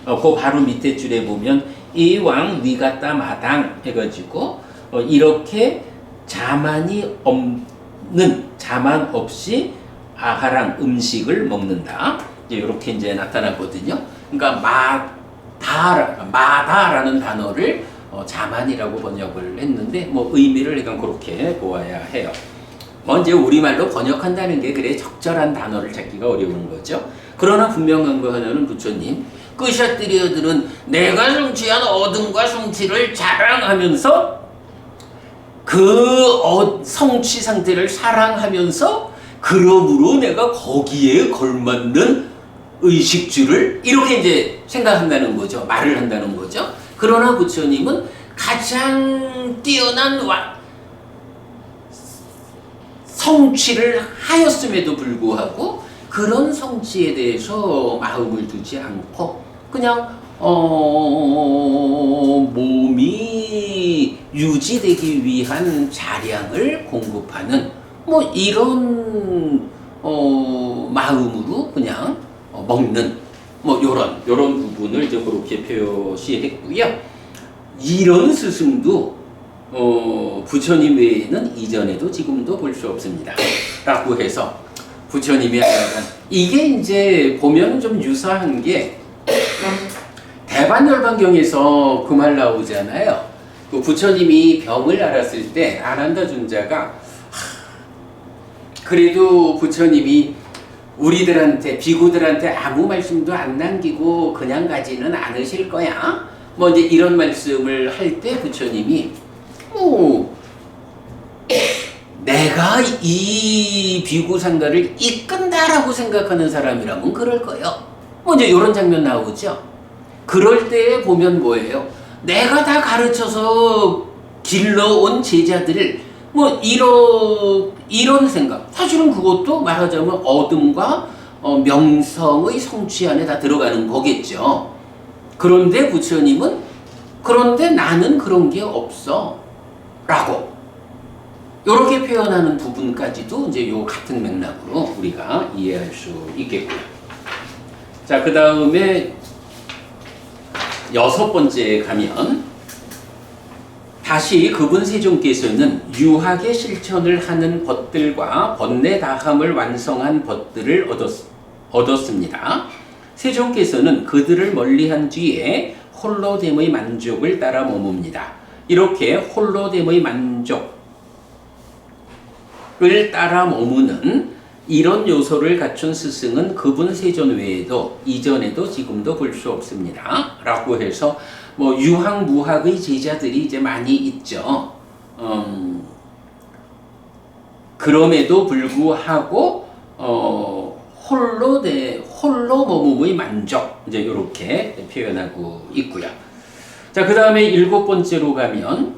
그 바로 밑에 줄에 보면 이왕 위갔다 마당 해가지고 이렇게 자만이 없는, 자만 없이 아하랑 음식을 먹는다. 이렇게 이제 나타나거든요. 그러니까 마다라는 단어를 자만이라고 번역을 했는데 뭐 의미를 약간 그렇게 보아야 해요. 이제 우리말로 번역한다는 게 그래 적절한 단어를 찾기가 어려운 거죠. 그러나 분명한 거 하나는 부처님, 끄샤뜨리어들은 내가 성취한 어둠과 성취를 자랑하면서 그 성취 상태를 사랑하면서 그러므로 내가 거기에 걸맞는 의식주를 이렇게 이제 생각한다는 거죠. 말을 한다는 거죠. 그러나 부처님은 가장 뛰어난 성취를 하였음에도 불구하고 그런 성취에 대해서 마음을 두지 않고 그냥 몸이 유지되기 위한 자량을 공급하는 뭐 이런 마음으로 그냥 먹는 뭐 요런 부분을 이제 그렇게 표시했고요. 이런 스승도 부처님 외에는 이전에도 지금도 볼 수 없습니다. 라고 해서 부처님이 하여간 이게 이제 보면 좀 유사한 게 대반열반경에서 그 말 나오잖아요. 그 부처님이 병을 앓았을 때 아난다 존자가 그래도 부처님이 우리들한테 비구들한테 아무 말씀도 안 남기고 그냥 가지는 않으실 거야. 뭐 이제 이런 말씀을 할 때 부처님이 내가 이 비구 상가를 이끈다라고 생각하는 사람이라면 그럴 거예요. 뭐 이제 이런 장면 나오죠. 그럴 때 보면 뭐예요? 내가 다 가르쳐서 길러온 제자들을 뭐 이런 생각. 사실은 그것도 말하자면 어둠과 명성의 성취 안에 다 들어가는 거겠죠. 그런데 부처님은 그런데 나는 그런 게 없어 라고 이렇게 표현하는 부분까지도 이제 요 같은 맥락으로 우리가 이해할 수 있겠고요. 자, 그 다음에 6번째에 가면 다시 그분 세존께서는 유학의 실천을 하는 벗들과 번뇌다함을 완성한 벗들을 얻었습니다. 세존께서는 그들을 멀리한 뒤에 홀로됨의 만족을 따라 머뭅니다. 이렇게 홀로됨의 만족을 따라 머무는 이런 요소를 갖춘 스승은 그분 세존 외에도 이전에도 지금도 볼 수 없습니다. 라고 해서 뭐 유학 무학의 제자들이 이제 많이 있죠. 그럼에도 불구하고 홀로 머뭅의 만족 이제 이렇게 표현하고 있고요. 자, 그 다음에 7번째로 가면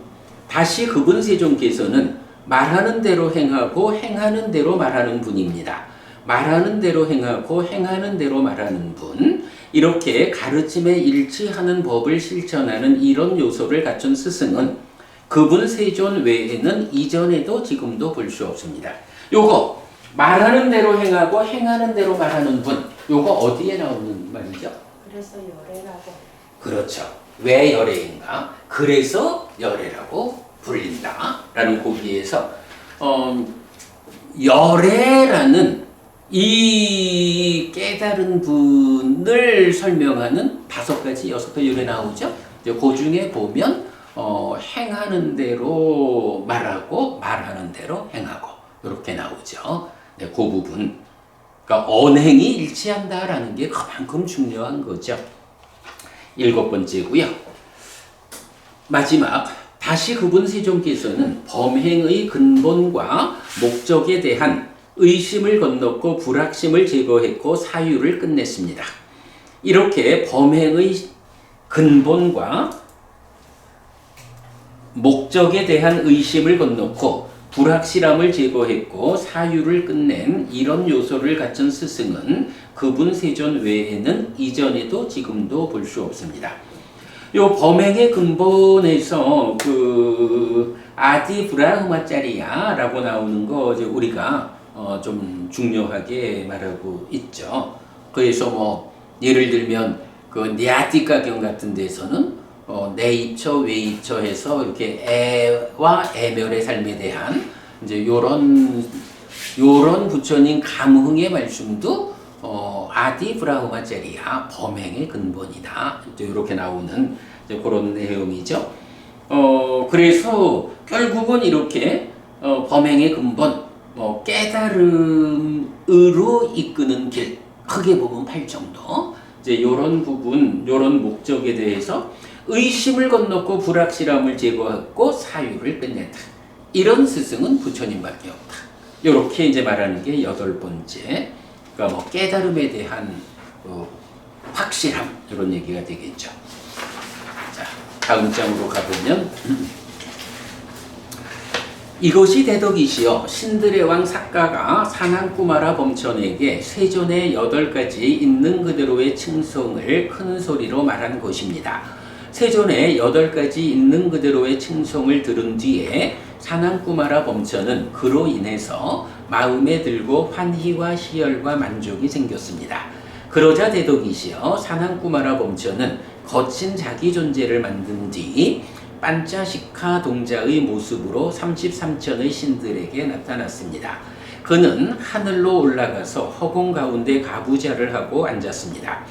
다시 그분 세존께서는 말하는 대로 행하고 행하는 대로 말하는 분입니다. 말하는 대로 행하고 행하는 대로 말하는 분, 이렇게 가르침에 일치하는 법을 실천하는 이런 요소를 갖춘 스승은 그분 세존 외에는 이전에도 지금도 볼 수 없습니다. 요거 말하는 대로 행하고 행하는 대로 말하는 분, 요거 어디에 나오는 말이죠? 그래서 열애라고. 그렇죠. 왜 열애인가? 그래서 열애라고 불린다라는 고비에서 열애라는 이 깨달은 분을 설명하는 5가지, 6가지 열애 나오죠. 이제 그 중에 보면 행하는 대로 말하고 말하는 대로 행하고 이렇게 나오죠. 네, 그 부분. 그러니까 언행이 일치한다라는 게 그만큼 중요한 거죠. 7번째고요. 마지막, 다시 그분 세존께서는 범행의 근본과 목적에 대한 의심을 건넜고 불확심을 제거했고 사유를 끝냈습니다. 이렇게 범행의 근본과 목적에 대한 의심을 건넜고 불확실함을 제거했고 사유를 끝낸 이런 요소를 갖춘 스승은 그분 세존 외에는 이전에도 지금도 볼 수 없습니다. 요 범행의 근본에서 그 아디 브라흐마짜리야라고 나오는 거 이제 우리가 좀 중요하게 말하고 있죠. 그래서 뭐 예를 들면 그 냐티가경 같은 데서는 내이처 외이처 해서 이렇게 애와 애멸의 삶에 대한 이제 요런 부처님 감흥의 말씀도 아디 브라흐마짜리야 범행의 근본이다. 이렇게 나오는 이제 그런 내용이죠. 그래서 결국은 이렇게 범행의 근본, 깨달음으로 이끄는 길, 크게 보면 8정도. 이제 이런 부분, 이런 목적에 대해서 의심을 건넜고 불확실함을 제거하고 사유를 끝낸다. 이런 스승은 부처님밖에 없다. 이렇게 이제 말하는 게 8번째. 그러니까 뭐 깨달음에 대한 확실함 이런 얘기가 되겠죠. 자, 다음 장으로 가보면 이것이 대덕이시여 신들의 왕 삭가가 산왕꾸마라 범천에게 세존의 8가지 있는 그대로의 칭송을 큰 소리로 말한 것입니다. 세존의 8가지 있는 그대로의 칭송을 들은 뒤에 산왕꾸마라 범천은 그로 인해서 마음에 들고 환희와 희열과 만족이 생겼습니다. 그러자 대덕이시여 산왕꾸마라 범천은 거친 자기 존재를 만든 뒤 반짜시카 동자의 모습으로 33천의 신들에게 나타났습니다. 그는 하늘로 올라가서 허공 가운데 가부좌를 하고 앉았습니다.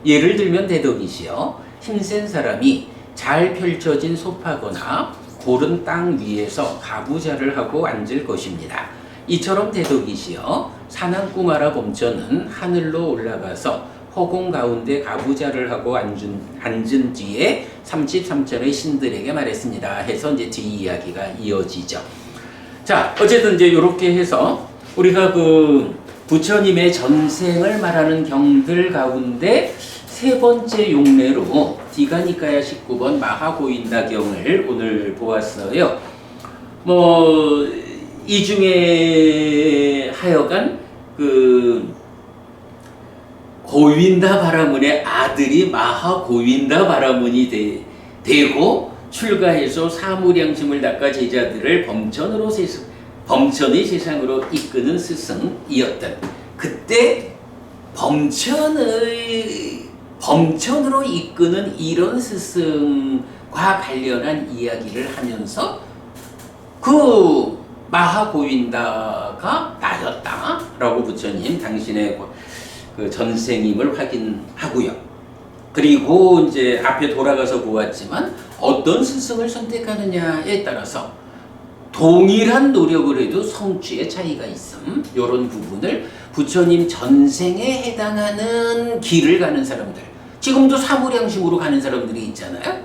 예를 들면 대덕이시여 힘센 사람이 잘 펼쳐진 소파거나 고른 땅 위에서 가부좌를 하고 앉을 것입니다. 이처럼 대덕이시여 산왕꾸마라 범천은 하늘로 올라가서 허공 가운데 가부좌를 하고 앉은 뒤에 33천의 신들에게 말했습니다. 해서 이제 뒤 이야기가 이어지죠. 자, 어쨌든 이제 이렇게 해서 우리가 그 부처님의 전생을 말하는 경들 가운데 3번째 용례로 디가니까야 19번 마하고인다경을 오늘 보았어요. 이 중에 하여간 그 고윈다 바라문의 아들이 마하고윈다 바라문이 되고 출가해서 사무량심을 닦아 제자들을 범천의 세상으로 이끄는 스승이었던 그때 범천으로 이끄는 이런 스승과 관련한 이야기를 하면서 그 마하고윈다가 나였다라고 부처님 당신의 그 전생임을 확인하고요. 그리고 이제 앞에 돌아가서 보았지만 어떤 스승을 선택하느냐에 따라서 동일한 노력을 해도 성취의 차이가 있음. 이런 부분을 부처님 전생에 해당하는 길을 가는 사람들, 지금도 사무량심으로 가는 사람들이 있잖아요.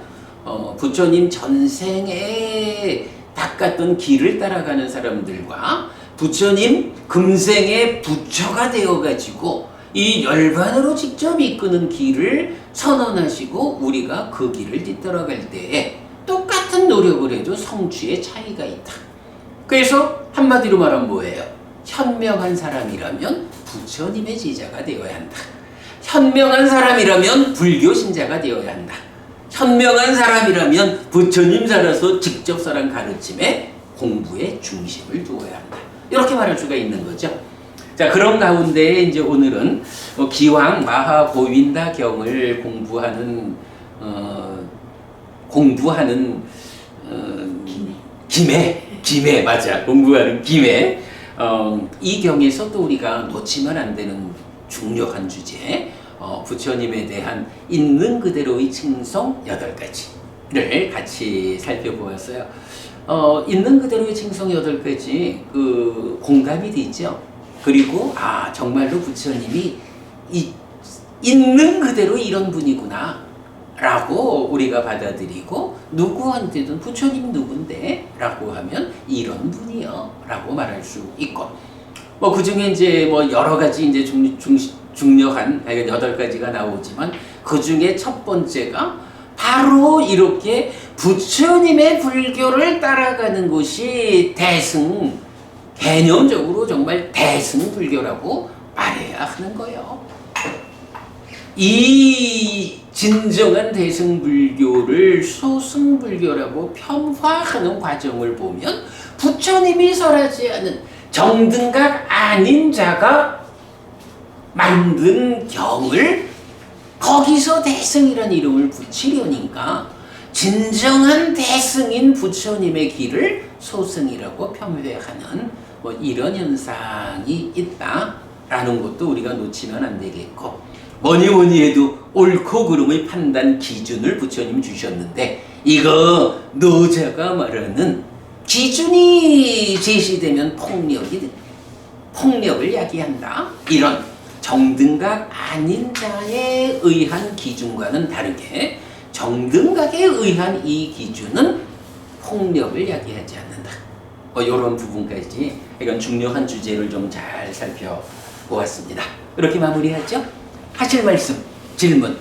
부처님 전생에 닦았던 길을 따라가는 사람들과 부처님 금생에 부처가 되어가지고 이 열반으로 직접 이끄는 길을 선언하시고 우리가 그 길을 뒤따라갈 때에 똑같은 노력을 해도 성취의 차이가 있다. 그래서 한마디로 말하면 뭐예요? 현명한 사람이라면 부처님의 제자가 되어야 한다. 현명한 사람이라면 불교 신자가 되어야 한다. 현명한 사람이라면 부처님 살아서 직접 설한 가르침에 공부에 중심을 두어야 한다. 이렇게 말할 수가 있는 거죠. 자, 그런 가운데 이제 오늘은 기왕 마하고윈다 경을 공부하는 공부하는 김에 맞아. 공부하는 김에 이 경에서 또 우리가 놓치면 안 되는 중요한 주제, 부처님에 대한 있는 그대로의 칭송 8가지를 같이 살펴보았어요. 있는 그대로의 칭송 8가지 그 공감이 돼 있죠. 그리고 정말로 부처님이 있는 그대로 이런 분이구나 라고 우리가 받아들이고, 누구한테든 부처님이 누군데? 라고 하면 이런 분이요 라고 말할 수 있고, 그 중에 이제 여러 가지 이제 중요한 8가지가 나오지만, 그 중에 첫 번째가 바로 이렇게 부처님의 불교를 따라가는 것이 개념적으로 정말 대승불교라고 말해야 하는 거예요. 이 진정한 대승불교를 소승불교라고 편화하는 과정을 보면, 부처님이 설하지 않은 정등각 아닌 자가 만든 경을 거기서 대승이라는 이름을 붙이려니까 진정한 대승인 부처님의 길을 소승이라고 폄훼하는 이런 현상이 있다라는 것도 우리가 놓치면 안 되겠고, 뭐니 해도 옳고 그름의 판단 기준을 부처님 주셨는데, 이거 노자가 말하는 기준이 제시되면 폭력을 야기한다, 이런 정등각 아닌 자에 의한 기준과는 다르게 정등각에 의한 이 기준은 폭력을 야기하지 않는다. 이런 부분까지 이건 중요한 주제를 좀 잘 살펴보았습니다. 이렇게 마무리하죠. 하실 말씀, 질문